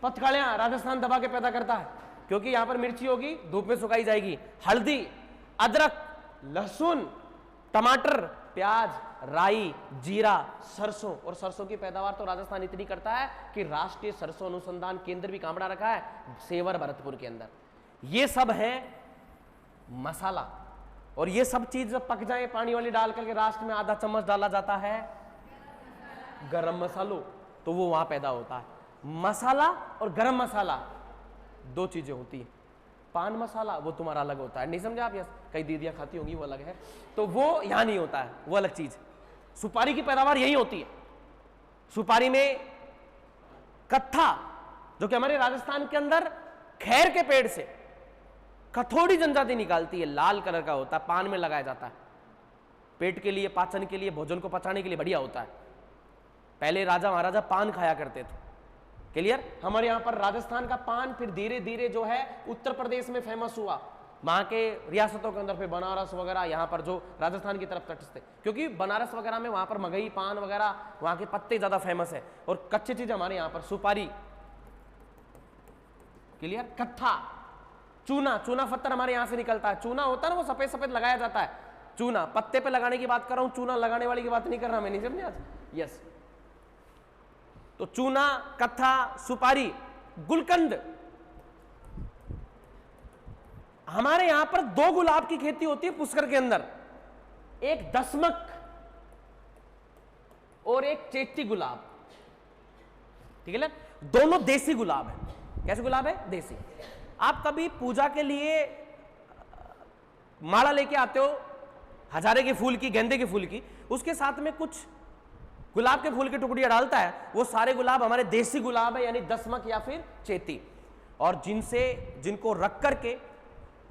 पतखड़ियां राजस्थान दबा के पैदा करता है क्योंकि यहां पर मिर्ची होगी, धूप में सुखाई जाएगी। हल्दी, अदरक, लहसुन, टमाटर, प्याज, राई, जीरा, सरसों, और सरसों की पैदावार तो राजस्थान इतनी करता है कि राष्ट्रीय सरसों अनुसंधान केंद्र भी कामड़ा रखा है सेवर भरतपुर के अंदर। ये सब है मसाला, और ये सब चीज जब पक जाए पानी वाली डाल करके राष्ट्र में आधा चम्मच डाला जाता है गरम मसालो, तो वो वहां पैदा होता है। मसाला और गरम मसाला दो चीजें होती है। पान मसाला वो तुम्हारा अलग होता है, नहीं समझे आप, यस। कई दीदियां खाती होंगी, वो अलग है, तो वो यहां नहीं होता है, वो अलग चीज। सुपारी की पैदावार यही होती है। सुपारी में कत्था, जो कि हमारे राजस्थान के अंदर खैर के पेड़ से कथोड़ी जनजाति निकालती है, लाल कलर का होता है, पान में लगाया जाता है, पेट के लिए, पाचन के लिए, भोजन को पचाने के लिए बढ़िया होता है। पहले राजा महाराजा पान खाया करते थे, क्लियर। हमारे यहां पर राजस्थान का पान फिर धीरे धीरे जो है उत्तर प्रदेश में फेमस हुआ, वहां के रियासतों के अंदर, फिर बनारस वगैरह, यहां पर जो राजस्थान की तरफ तटस्थ थे, क्योंकि बनारस वगैरह में वहां पर मगई, पान वगैरह, वहां के पत्ते ज्यादा फेमस है। और कच्ची चीज हमारे यहां पर सुपारी, क्लियर। कत्था, चूना, चूना पत्थर हमारे यहां से निकलता है। चूना होता है ना, वो सफेद सफेद लगाया जाता है, चूना पत्ते पे लगाने की बात कर रहा हूं, चूना लगाने वाली की बात नहीं कर रहा, मैं नहीं समझे आज, यस। तो चूना, कत्था, सुपारी, गुलकंद। हमारे यहां पर 2 गुलाब की खेती होती है पुष्कर के अंदर, एक दसमक और एक चेती गुलाब, ठीक है ना। दोनों देसी गुलाब है। कैसे गुलाब है? देसी। आप कभी पूजा के लिए माला लेके आते हो हजारे के फूल की, गेंदे के फूल की, उसके साथ में कुछ गुलाब के फूल की टुकड़ियां डालता है, वो सारे गुलाब हमारे देसी गुलाब है, यानी दसमक या फिर चेती। और जिनको रख करके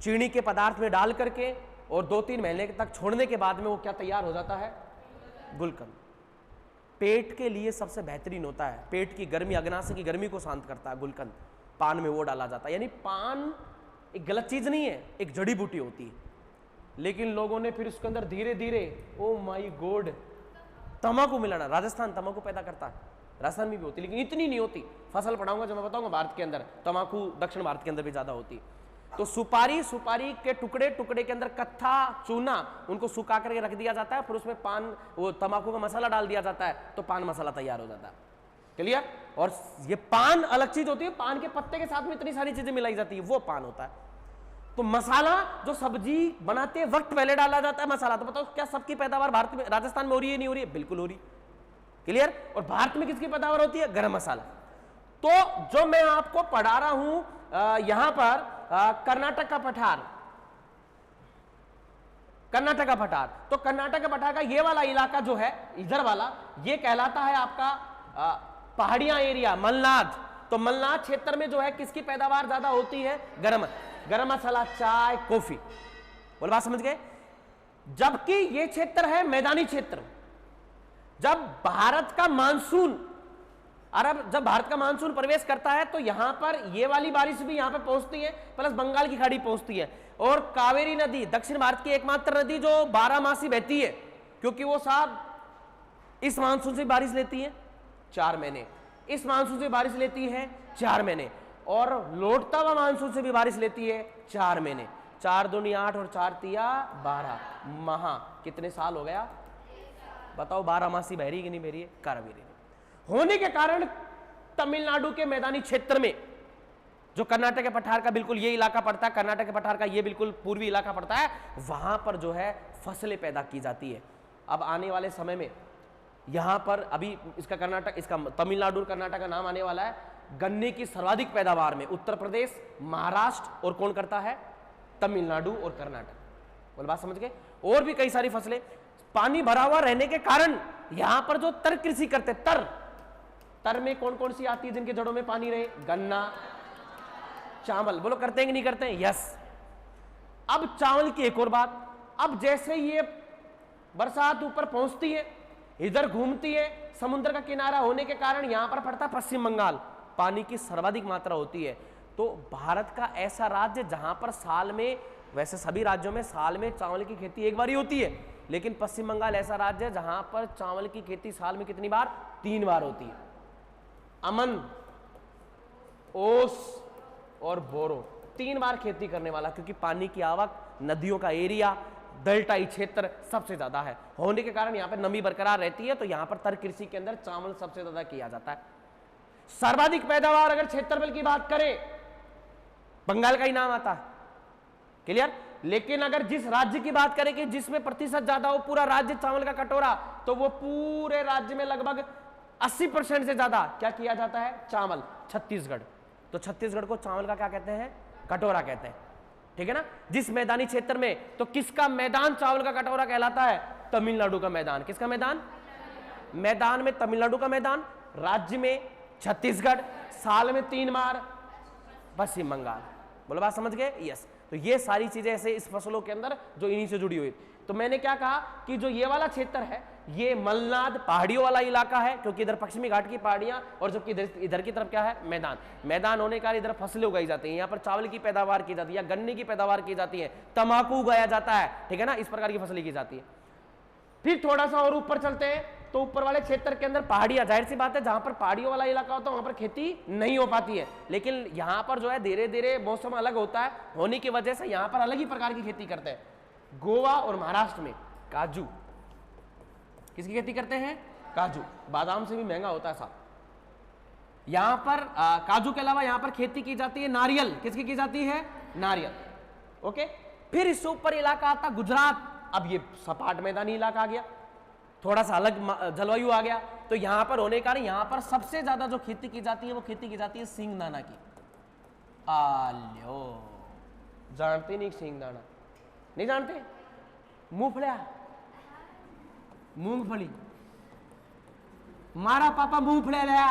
चीनी के पदार्थ में डाल करके और 2-3 महीने तक छोड़ने के बाद में वो क्या तैयार हो जाता है? गुलकंद। पेट के लिए सबसे बेहतरीन होता है, पेट की गर्मी, अग्नाशय की गर्मी को शांत करता है गुलकंद, पान में वो डाला जाता है। यानी पान एक गलत चीज नहीं है, एक जड़ी बूटी होती है, लेकिन लोगों ने फिर उसके अंदर धीरे धीरे ओ माय गॉड तंबाकू मिलाना। राजस्थान तंबाकू पैदा करता है, राजस्थान में भी होती है, लेकिन इतनी नहीं होती। फसल पढ़ाऊंगा जब मैं बताऊंगा, भारत के अंदर तंबाकू दक्षिण भारत के अंदर भी ज्यादा होती है। तो सुपारी के टुकड़े टुकड़े के अंदर कत्था चूना उनको सुखा करके रख दिया जाता है, फिर उसमें पान वो तंबाकू का मसाला डाल दिया जाता है, तो पान मसाला तैयार हो जाता है। क्लियर? और ये पान अलग चीज होती है, पान के पत्ते के साथ में इतनी सारी चीजें मिलाई जाती है, वो पान होता है। तो मसाला जो सब्जी बनाते वक्त पहले डाला जाता है मसाला। तो बताओ क्या सबकी पैदावार भारत में राजस्थान में हो रही है, नहीं हो रही है? बिल्कुल हो रही। क्लियर? और भारत में किसकी पैदावार होती है? गरम मसाला। तो जो मैं आपको पढ़ा रहा हूं यहां पर कर्नाटक का पठार, कर्नाटक का पठार, तो कर्नाटक का पठार का ये वाला इलाका जो है इधर वाला, ये कहलाता है आपका पहाड़ियां एरिया, मलनाड। तो मलनाड क्षेत्र में जो है किसकी पैदावार ज्यादा होती है? गरम मसाला, चाय, कॉफी। बोल बात समझ गए? जबकि ये क्षेत्र है मैदानी क्षेत्र। जब भारत का मानसून जब भारत का मानसून प्रवेश करता है तो यहां पर ये वाली बारिश भी यहां पर पहुंचती है, प्लस बंगाल की खाड़ी पहुंचती है। और कावेरी नदी दक्षिण भारत की एकमात्र नदी जो 12 मासी बहती है, क्योंकि वो साहब इस मानसून से बारिश लेती है 4 महीने, इस मानसून से बारिश लेती है 4 महीने, और लौटता हुआ मानसून से भी बारिश लेती है 4 महीने। 4 दूनी 8 और 4 तिया 12 महा कितने साल हो गया बताओ? 12 मासी बह रही कि नहीं बह रही है? कावेरी होने के कारण तमिलनाडु के मैदानी क्षेत्र में जो कर्नाटक के पठार का बिल्कुल ये इलाका पड़ता है, कर्नाटक के पठार का ये बिल्कुल पूर्वी इलाका पड़ता है, वहां पर जो है फसलें पैदा की जाती है। अब आने वाले समय में यहां पर अभी इसका तमिलनाडु कर्नाटक का नाम आने वाला है। गन्ने की सर्वाधिक पैदावार में उत्तर प्रदेश, महाराष्ट्र और कौन करता है? तमिलनाडु और कर्नाटक। बोल बात समझ गए? और भी कई सारी फसलें। पानी भरा हुआ रहने के कारण यहां पर जो तर कृषि करते, तर में कौन कौन सी आती है जिनके जड़ों में पानी रहे? गन्ना, चावल। बोलो करते हैं कि नहीं करते हैं? यस। अब चावल की एक और बात, अब जैसे ये बरसात ऊपर पहुंचती है, इधर घूमती है, समुद्र का किनारा होने के कारण यहां पर पड़ता है पश्चिम बंगाल, पानी की सर्वाधिक मात्रा होती है। तो भारत का ऐसा राज्य जहां पर साल में, वैसे सभी राज्यों में साल में चावल की खेती एक बार ही होती है, लेकिन पश्चिम बंगाल ऐसा राज्य है जहां पर चावल की खेती साल में कितनी बार? 3 बार होती है। अमन, ओस और बोरो 3 बार खेती करने वाला, क्योंकि पानी की आवक, नदियों का एरिया, डेल्टाई क्षेत्र सबसे ज्यादा है, होने के कारण यहाँ पर नमी बरकरार रहती है। तो यहाँ पर तर कृषि के अंदर चावल सबसे ज्यादा किया जाता है। सर्वाधिक पैदावार अगर क्षेत्रफल की बात करें, बंगाल का ही नाम आता है। क्लियर? लेकिन अगर जिस राज्य की बात करें कि जिसमें प्रतिशत ज्यादा हो, पूरा राज्य चावल का कटोरा, तो वो पूरे राज्य में लगभग 80% से ज्यादा क्या किया जाता है? चावल। छत्तीसगढ़। तो छत्तीसगढ़ को चावल का क्या कहते हैं? कटोरा कहते हैं। ठीक है ना? जिस मैदानी क्षेत्र में, तो किसका मैदान चावल का कटोरा कहलाता है? तमिलनाडु का मैदान। किसका मैदान? मैदान में तमिलनाडु का मैदान, राज्य में छत्तीसगढ़, साल में 3 बार पश्चिम बंगाल। बोलो बात समझ गए? यस। तो ये सारी चीजें ऐसे इस फसलों के अंदर जो इन्हीं से जुड़ी हुई। तो मैंने क्या कहा कि जो ये वाला क्षेत्र है ये मलनाड पहाड़ियों वाला इलाका है, क्योंकि इधर पश्चिमी घाट की पहाड़ियां, और जबकि इधर की तरफ क्या है? मैदान। मैदान होने का इधर फसलें उगाई जाती हैं, यहाँ पर चावल की पैदावार की जाती है, गन्ने की पैदावार की जाती है, तंबाकू उगाया जाता है। ठीक है ना? इस प्रकार की फसलें की जाती है। फिर थोड़ा सा और ऊपर चलते हैं, तो ऊपर वाले क्षेत्र के अंदर पहाड़ियां, जाहिर सी बात है जहां पर पहाड़ियों वाला इलाका होता है वहां पर खेती नहीं हो पाती है, लेकिन यहां पर जो है धीरे धीरे मौसम अलग होता है, होने की वजह से यहां पर अलग ही प्रकार की खेती करते हैं। गोवा और महाराष्ट्र में काजू, किसकी खेती करते हैं? काजू। बादाम से भी महंगा होता है साहब। यहां पर काजू के अलावा यहां पर खेती की जाती है नारियल। किसकी की जाती है? नारियल। ओके। फिर इससे ऊपर इलाका आता गुजरात। अब ये सपाट मैदानी इलाका आ गया, थोड़ा सा अलग जलवायु आ गया। तो यहां पर होने का यहां पर सबसे ज्यादा जो खेती की जाती है वो खेती की जाती है सिंगदाना की। आलो, जानते नहीं सिंगदाना? नहीं जानते? मूंगफलिया, मूंगफली। मारा पापा मूंगफलिया लाया।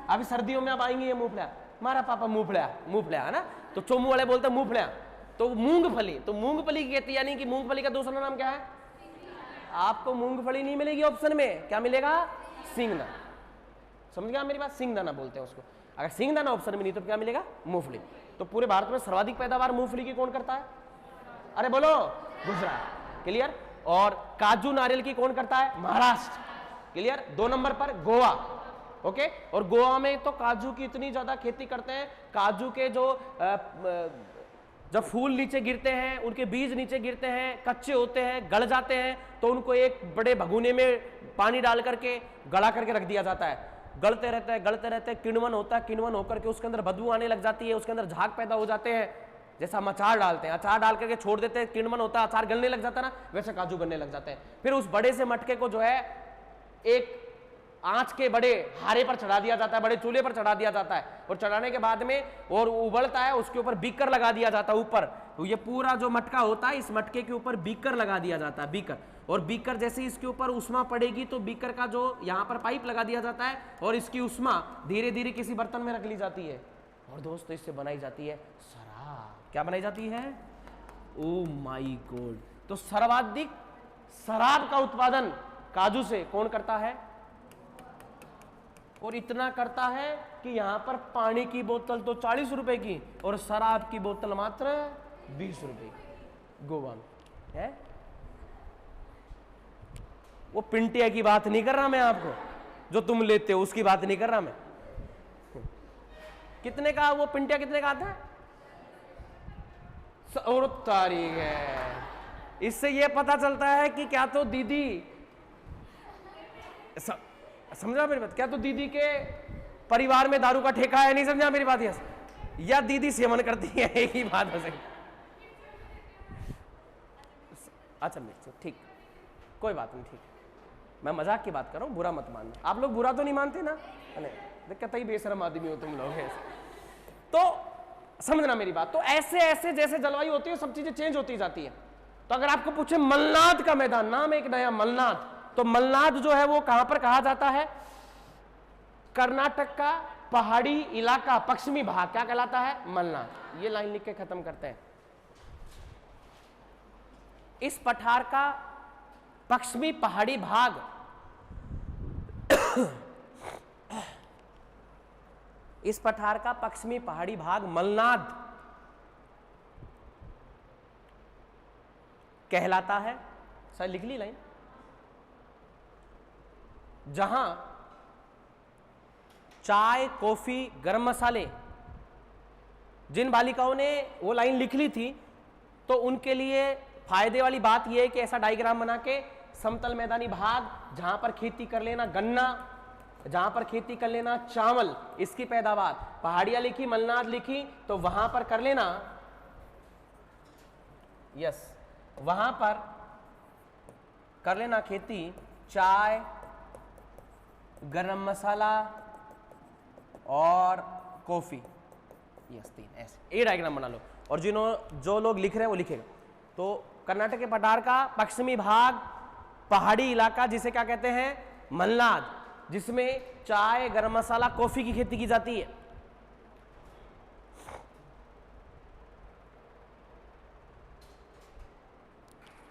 अभी सर्दियों में अब आएंगे ये मूंगफलिया। मारा पापा मूंगफलिया, मूंगफलिया है ना? तो चोमू वाले बोलते हैं मूंगफलिया। तो मूंगफली, तो मूंगफली की खेती, यानी कि मूंगफली का दूसरा नाम क्या है? आपको मूंगफली नहीं मिलेगी ऑप्शन में, क्या मिलेगा? सिंगदाना। समझ गया मेरी बात? सिंगदाना बोलते हैं उसको। अगर सिंगदाना ऑप्शन में नहीं तो क्या मिलेगा? मूंगफली। तो पूरे भारत में सर्वाधिक पैदावार मूंगफली की कौन करता है? अरे बोलो, गुजरात। क्लियर। और काजू नारियल की कौन करता है? महाराष्ट्र। क्लियर। 2 नंबर पर गोवा। ओके। और गोवा में तो काजू की इतनी ज्यादा खेती करते हैं, काजू के जो जब फूल नीचे गिरते हैं, उनके बीज नीचे गिरते हैं, कच्चे होते हैं, गल जाते हैं, तो उनको एक बड़े भगोने में पानी डाल करके गला करके रख दिया जाता है। गलते रहते हैं, किण्वन होता है, किण्वन होकर के उसके अंदर बदबू आने लग जाती है, उसके अंदर झाग पैदा हो जाते हैं। जैसा हम अचार डालते हैं, अचार डाल करके छोड़ देते हैं, किण्वन होता है, अचार गलने लग जाता है ना, वैसे काजू गलने लग जाते हैं। फिर उस बड़े से मटके को जो है एक आंच के बड़े हारे पर चढ़ा दिया जाता है, बड़े चूल्हे पर चढ़ा दिया जाता है, और चढ़ाने के बाद में और उबलता है, उसके ऊपर बीकर लगा दिया जाता है ऊपर। तो ये पूरा जो मटका होता है, इस मटके के ऊपर बीकर लगा दिया जाता है, बीकर। और बीकर जैसे ही इसके ऊपर उष्मा पड़ेगी तो बीकर का जो यहाँ पर पाइप लगा दिया जाता है, और इसकी उष्मा धीरे धीरे किसी बर्तन में रख ली जाती है, और दोस्तों इससे बनाई जाती है शराब। क्या बनाई जाती है? ओ माई गॉड। तो सर्वाधिक शराब का उत्पादन काजू से कौन करता है? और इतना करता है कि यहां पर पानी की बोतल तो 40 रुपए की और शराब की बोतल मात्र 20 रुपए की गोवा में है। वो पिंटिया की बात नहीं कर रहा मैं आपको, जो तुम लेते हो उसकी बात नहीं कर रहा मैं। कितने का वो पिंटिया कितने का आता है? और तारीख है। इससे ये पता चलता है कि क्या तो दीदी समझा मेरी बात, क्या तो दीदी के परिवार में दारू का ठेका है, नहीं समझा मेरी बात? या दीदी सेवन करती है, एक ही बात हो सकती। अच्छा ठीक, कोई बात नहीं, ठीक। मैं मजाक की बात कर रहा हूं, बुरा मत मानना। आप लोग बुरा तो नहीं मानते ना? नहीं, कतई बेशरम आदमी हो तुम लोग। तो समझना मेरी बात। तो ऐसे ऐसे जैसे जलवायु होती है, सब चीजें चेंज होती जाती है। तो अगर आपको पूछे मलनाद का मैदान, नाम एक नया मलनाद, तो मलनाद जो है वो कहां पर कहा जाता है? कर्नाटक का पहाड़ी इलाका, पश्चिमी भाग, क्या कहलाता है? मलनाद। ये लाइन लिख के खत्म करते हैं। इस पठार का पश्चिमी पहाड़ी भाग इस पठार का पश्चिमी पहाड़ी भाग मलनाद कहलाता है। सर लिख ली लाइन। जहां चाय, कॉफी, गरम मसाले, जिन बालिकाओं ने वो लाइन लिख ली थी तो उनके लिए फायदे वाली बात यह है कि ऐसा डायग्राम बना के समतल मैदानी भाग, जहां पर खेती कर लेना गन्ना, जहां पर खेती कर लेना चावल, इसकी पैदावार। पहाड़ियां लिखी, मलनाद लिखी, तो वहां पर कर लेना, यस, वहां पर कर लेना खेती चाय, गरम मसाला और कॉफी। यस, 3 ऐसे। ये डायग्राम बना लो। और जो लोग लिख रहे हैं वो लिखेगा। तो कर्नाटक के पठार का पश्चिमी भाग, पहाड़ी इलाका, जिसे क्या कहते हैं? मलनाद, जिसमें चाय, गरम मसाला, कॉफी की खेती की जाती है।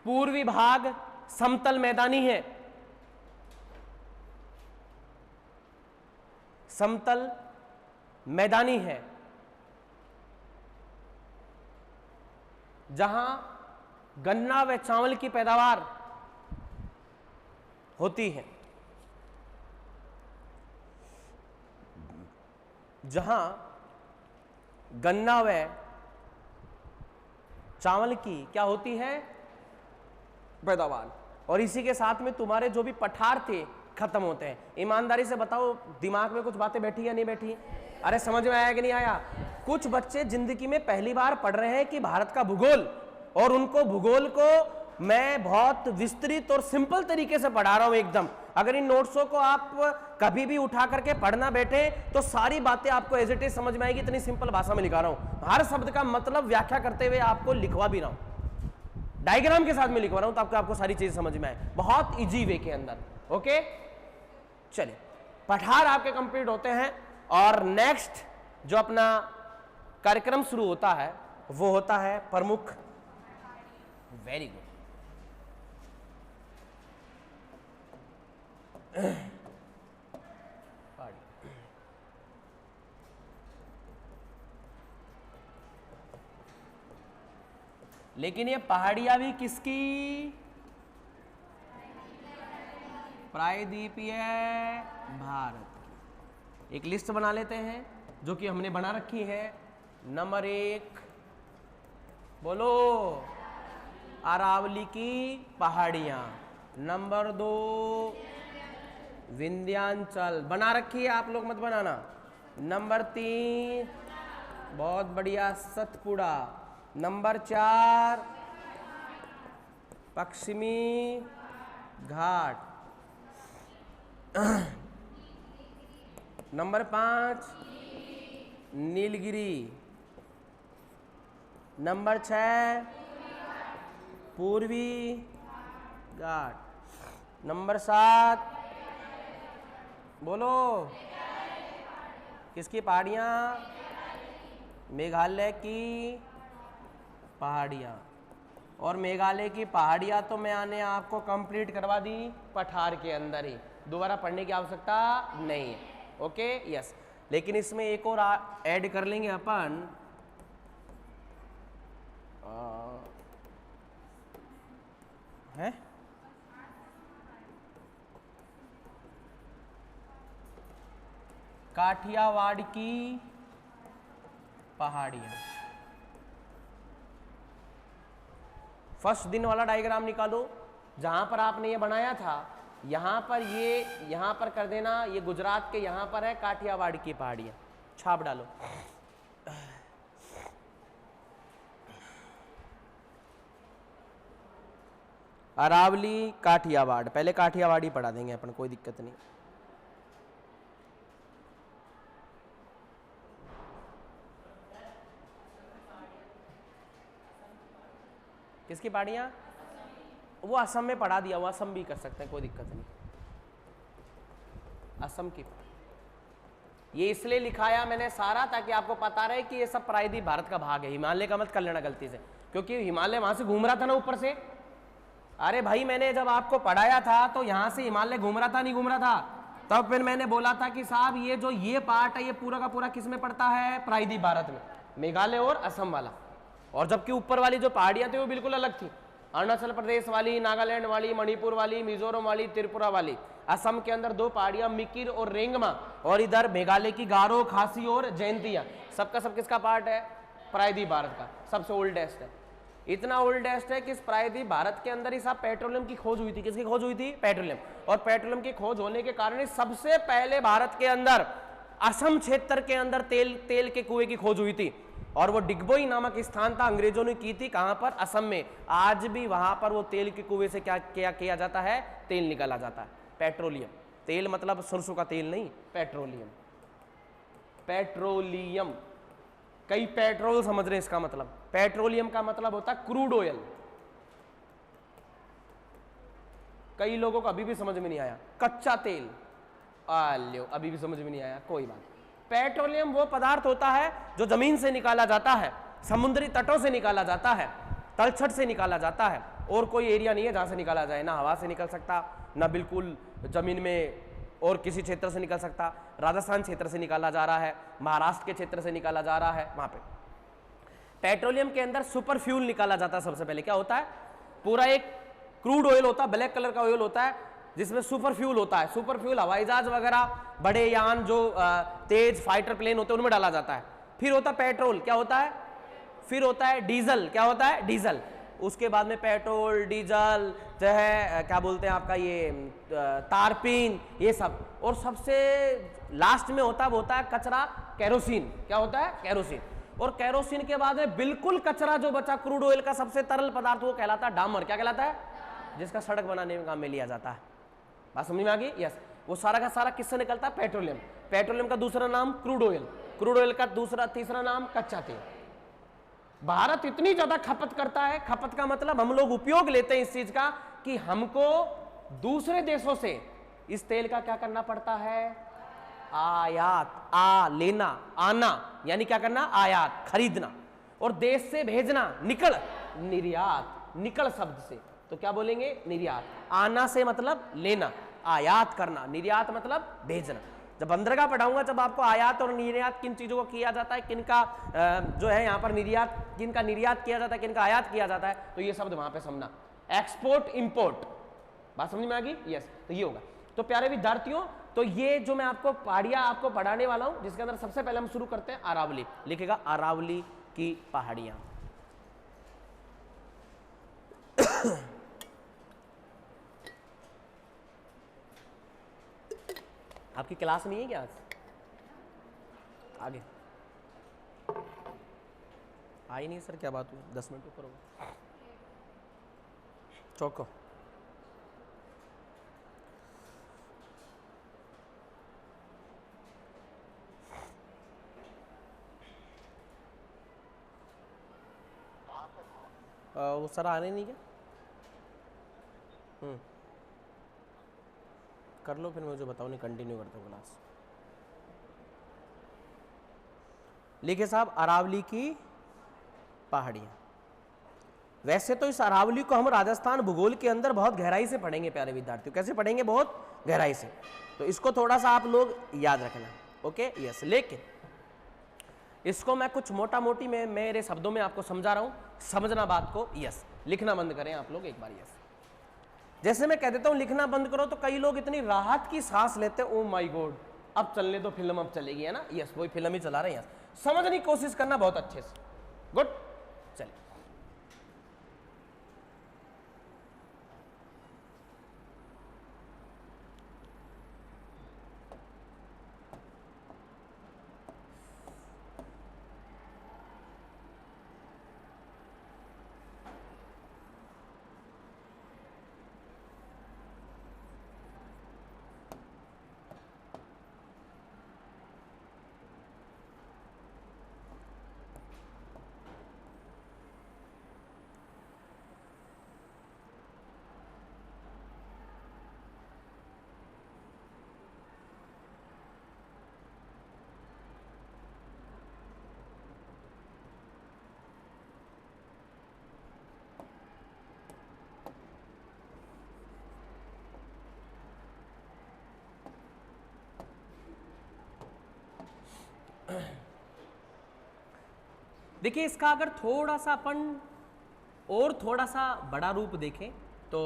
पूर्वी भाग समतल मैदानी है, समतल मैदानी है, जहां गन्ना व चावल की पैदावार होती है, जहां गन्ना व चावल की क्या होती है? पैदावार। और इसी के साथ में तुम्हारे जो भी पठार थे खत्म होते हैं। ईमानदारी से बताओ, दिमाग में कुछ बातें बैठी या नहीं बैठी? अरे समझ में आया कि नहीं आया? कुछ बच्चे जिंदगी में पहली बार पढ़ रहे हैं कि भारत का भूगोल, और उनको भूगोल को मैं बहुत विस्तृत और सिंपल तरीके से पढ़ा रहा हूं एकदम। अगर इन नोट्सों को आप कभी भी उठा करके पढ़ना बैठे तो सारी बातें आपको एज इट इज समझ में आएगी, इतनी सिंपल भाषा में लिखा रहा हूं। हर शब्द का मतलब व्याख्या करते हुए आपको लिखवा भी रहा हूं, डायग्राम के साथ में लिखवा रहा हूं, तो आपको सारी चीजें समझ में आए, बहुत इजी वे के अंदर। ओके, चलिए, पठार आपके कंप्लीट होते हैं और नेक्स्ट जो अपना कार्यक्रम शुरू होता है वो होता है प्रमुख। Very good. लेकिन ये पहाड़ियां भी किसकी? प्रायद्वीपीय भारत की। एक लिस्ट बना लेते हैं जो कि हमने बना रखी है। नंबर 1 बोलो, अरावली की पहाड़ियां। नंबर 2 विंध्याचल, बना रखी है, आप लोग मत बनाना। नंबर 3 बहुत बढ़िया, सतपुड़ा। नंबर 4 पश्चिमी घाट। नंबर 5 नीलगिरी। नंबर 6 पूर्वी घाट। नंबर 7 बोलो, किसकी पहाड़ियाँ? मेघालय की पहाड़ियाँ। और मेघालय की पहाड़ियाँ तो मैंने आपको कंप्लीट करवा दी पठार के अंदर ही, दोबारा पढ़ने की आवश्यकता नहीं है। Okay, yes. लेकिन इसमें एक और ऐड कर लेंगे अपन, है काठियावाड़ की पहाड़ियां। फर्स्ट दिन वाला डायग्राम निकालो, जहां पर आपने ये बनाया था, यहां पर ये यहां पर कर देना, ये गुजरात के यहां पर है काठियावाड़ की पहाड़ियां, छाप डालो। अरावली काठियावाड़, पहले काठियावाड़ ही पढ़ा देंगे अपन, कोई दिक्कत नहीं। किसकी पहाड़ियाँ? वो असम में पढ़ा दिया, वो असम भी कर सकते हैं, कोई दिक्कत नहीं। असम की ये इसलिए लिखाया मैंने सारा ताकि आपको पता रहे कि ये सब प्रायद्वीप भारत का भाग है। हिमालय का मत कर लेना गलती से, क्योंकि हिमालय वहां से घूम रहा था ना ऊपर से। अरे भाई, मैंने जब आपको पढ़ाया था तो यहां से हिमालय घूम रहा था, नहीं घूम रहा था? तब फिर मैंने बोला था कि साहब ये जो ये पार्ट है ये पूरा का पूरा किस में पड़ता है? प्रायद्वीप भारत में, मेघालय और असम वाला। और जबकि ऊपर वाली जो पहाड़ियां थी वो बिल्कुल अलग थी, अरुणाचल प्रदेश वाली, नागालैंड वाली, मणिपुर वाली, मिजोरम वाली, त्रिपुरा वाली। असम के अंदर 2 पहाड़ियां, मिकिर और रेंगमा, और इधर मेघालय की गारो, खासी और जयंतिया। सबका सब किसका पार्ट है? प्रायद्वीप भारत का, सबसे ओल्डेस्ट है। इतना ओल्डेस्ट है कि इस प्रायद्वीप भारत के अंदर ही सब पेट्रोलियम की खोज हुई थी। किसकी खोज हुई थी? पेट्रोलियम। और पेट्रोलियम की खोज होने के कारण सबसे पहले भारत के अंदर असम क्षेत्र के अंदर तेल के कुएं की खोज हुई थी। और वो डिगबोई नामक स्थान था, अंग्रेजों ने की थी। कहां पर? असम में। आज भी वहां पर वो तेल के कुएं से क्या किया जाता है? तेल निकाला जाता है, पेट्रोलियम। तेल मतलब सरसों का तेल नहीं, पेट्रोलियम। पेट्रोलियम, कई पेट्रोल समझ रहे हैं इसका मतलब। पेट्रोलियम का मतलब होता है क्रूड ऑयल। कई लोगों को अभी भी समझ में नहीं आया, कच्चा तेल। लो, अभी भी समझ में नहीं आया, कोई बात। पेट्रोलियम वो पदार्थ होता है जो जमीन से निकाला जाता है, समुद्री तटों से निकाला जाता है, तलछट से निकाला जाता है। और कोई एरिया नहीं है जहां से निकाला जाए, ना हवा से निकल सकता, ना बिल्कुल जमीन में और किसी क्षेत्र से निकल सकता। राजस्थान क्षेत्र से निकाला जा रहा है, महाराष्ट्र के क्षेत्र से निकाला जा रहा है। वहां पे पेट्रोलियम के अंदर सुपर फ्यूल निकाला जाता है। सबसे पहले क्या होता है? पूरा एक क्रूड ऑयल होता है, ब्लैक कलर का ऑयल होता है, जिसमें सुपर फ्यूल होता है। सुपर फ्यूल हवाई जहाज वगैरह, बड़े यान जो तेज फाइटर प्लेन होते हैं उनमें डाला जाता है। फिर होता है पेट्रोल, क्या होता है? फिर होता है डीजल, क्या होता है? डीजल। उसके बाद में पेट्रोल, डीजल जो है क्या बोलते हैं आपका ये तारपीन, ये सब। और सबसे लास्ट में होता है कचरा, केरोसिन। क्या होता है? केरोसिन। और केरोसिन के बाद में बिल्कुल कचरा जो बचा क्रूड ऑयल का सबसे तरल पदार्थ, वो कहलाता है डामर। क्या कहलाता है? जिसका सड़क बनाने में काम में लिया जाता है। बात समझ में आ गई? यस। वो सारा का सारा किससे निकलता है? पेट्रोलियम। पेट्रोलियम का दूसरा नाम क्रूड ऑयल, क्रूड ऑयल का तीसरा नाम कच्चा तेल। भारत इतनी ज्यादा खपत करता है, खपत का मतलब हम लोग उपयोग लेते हैं इस चीज का कि हमको दूसरे देशों से इस तेल का क्या करना पड़ता है? आयात। लेना, आना, यानी क्या करना? आयात, खरीदना। और देश से भेजना, निकल, निर्यात। निकल शब्द से तो क्या बोलेंगे? निर्यात। आना से मतलब लेना, आयात करना, निर्यात मतलब भेजना। जब बंदरगाह पढ़ाऊंगा जब आपको आयात और निर्यात किन चीजों को किया जाता है, किनका जो है यहाँ पर निर्यात, किनका निर्यात किया जाता है, किनका आयात किया जाता है, तो ये शब्द वहां पे समझना। एक्सपोर्ट इंपोर्ट, बात समझ में आ गई? यस, तो ये होगा। तो प्यारे विद्यार्थियों, तो ये जो मैं आपको पहाड़ियां आपको पढ़ाने वाला हूं, जिसके अंदर सबसे पहले हम शुरू करते हैं अरावली। लिखेगा अरावली की पहाड़ियां। आपकी क्लास नहीं है क्या आज? आगे आई नहीं सर, क्या बात हुई? 10 मिनट ऊपर होगा। चौको वो सर आने नहीं क्या? कर लो, फिर मुझे बताओ, नहीं कंटिन्यू करते हो क्लास। लिखे साहब अरावली की पहाड़ियां। वैसे तो इस अरावली को हम राजस्थान भूगोल के अंदर बहुत गहराई से पढ़ेंगे प्यारे विद्यार्थियों। कैसे पढ़ेंगे? बहुत गहराई से। तो इसको थोड़ा सा आप लोग याद रखना, ओके? यस। लेकिन इसको मैं कुछ मोटा मोटी में मेरे शब्दों में आपको समझा रहा हूं, समझना बात को। यस, लिखना बंद करें आप लोग एक बार। यस, जैसे मैं कह देता हूं लिखना बंद करो, तो कई लोग इतनी राहत की सांस लेते हैं, ओ माय गॉड अब चलने दो, फिल्म अब चलेगी, है ना? यस, वही फिल्म ही चला रहे हैं। यस, समझने की कोशिश करना बहुत अच्छे से। गुड, चलिए। देखिए, इसका अगर थोड़ा सा अपन और थोड़ा सा बड़ा रूप देखें तो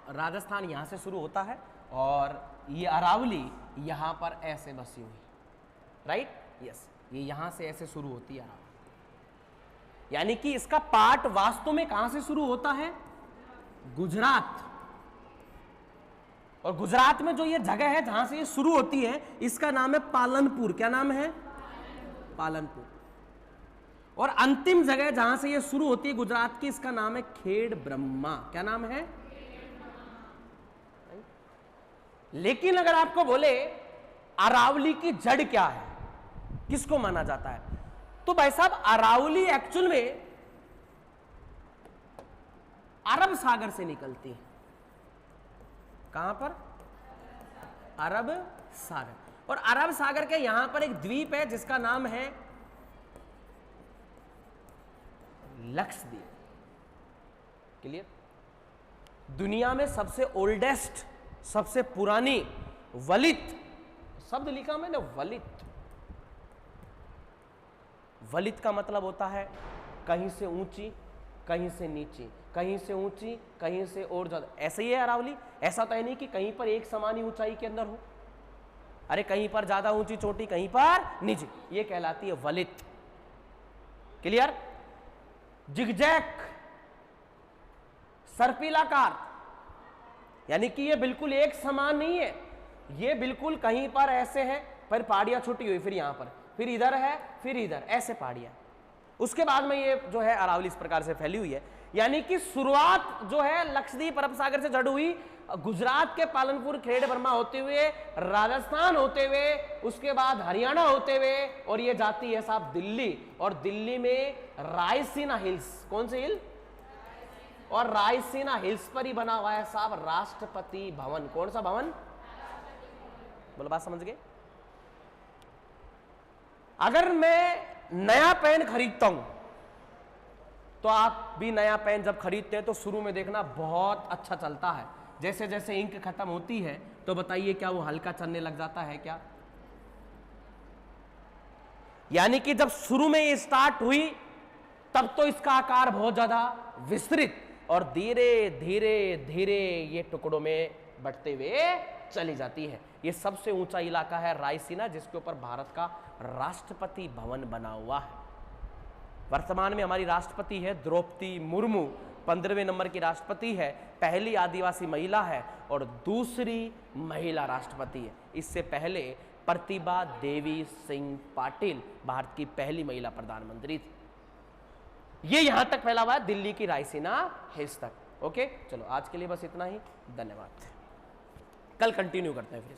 राजस्थान यहां से शुरू होता है और ये अरावली यहां पर ऐसे बसी हुई, राइट? यस, ये यहां से ऐसे शुरू होती है अरावली। यानी कि इसका पार्ट वास्तव में कहां से शुरू होता है? गुजरात। और गुजरात में जो ये जगह है जहां से ये शुरू होती है, इसका नाम है पालनपुर। क्या नाम है? पालनपुर। और अंतिम जगह जहां से ये शुरू होती है गुजरात की, इसका नाम है खेड़ ब्रह्मा। क्या नाम है? लेकिन अगर आपको बोले अरावली की जड़ क्या है, किसको माना जाता है, तो भाई साहब अरावली एक्चुअल में अरब सागर से निकलती है। कहां पर? अरब सागर। और अरब सागर के यहां पर एक द्वीप है जिसका नाम है लक्षद्वीप। क्लियर? दुनिया में सबसे ओल्डेस्ट, सबसे पुरानी वलित शब्द लिखा मैंने, वलित। वलित का मतलब होता है कहीं से ऊंची, कहीं से नीची, कहीं से ऊंची, कहीं से और ज्यादा। ऐसे ही है अरावली। ऐसा तो है नहीं कि कहीं पर एक समान ही ऊंचाई के अंदर हो, अरे कहीं पर ज्यादा ऊंची चोटी, कहीं पर नीचे, ये कहलाती है वलित। क्लियर? जिगजैग, सर्पिलाकार, यानी कि ये बिल्कुल एक समान नहीं है, ये बिल्कुल कहीं पर ऐसे है पर पहाड़ियां छुटी हुई, फिर यहां पर, फिर इधर है, फिर इधर, ऐसे पहाड़ियां। उसके बाद में ये जो है अरावली इस प्रकार से फैली हुई है। यानी कि शुरुआत जो है लक्षद्वीप अरब सागर से जड़ हुई, गुजरात के पालनपुर खेड़ ब्रह्मा होते हुए, राजस्थान होते हुए, उसके बाद हरियाणा होते हुए, और ये जाती है साहब दिल्ली। और दिल्ली में रायसीना हिल्स, कौन से हिल? और रायसीना हिल्स पर ही बना हुआ है साहब राष्ट्रपति भवन। कौन सा भवन? बोलो, बात समझ गए? अगर मैं नया पेन खरीदता हूं तो आप भी नया पेन जब खरीदते हैं तो शुरू में देखना बहुत अच्छा चलता है, जैसे जैसे इंक खत्म होती है तो बताइए क्या वो हल्का चलने लग जाता है क्या? यानी कि जब शुरू में ये स्टार्ट हुई तब तो इसका आकार बहुत ज्यादा विस्तृत और धीरे धीरे धीरे ये टुकड़ों में बढ़ते हुए चली जाती है। ये सबसे ऊंचा इलाका है रायसीना, जिसके ऊपर भारत का राष्ट्रपति भवन बना हुआ है। वर्तमान में हमारी राष्ट्रपति है द्रौपदी मुर्मू, 15वें नंबर की राष्ट्रपति है, पहली आदिवासी महिला है और दूसरी महिला राष्ट्रपति है। इससे पहले प्रतिभा देवी सिंह पाटिल भारत की पहली महिला प्रधानमंत्री थी। ये यहां तक फैला हुआ है दिल्ली की रायसीना हिल्स तक। ओके, चलो आज के लिए बस इतना ही, धन्यवाद। कल कंटिन्यू करते हैं फिर।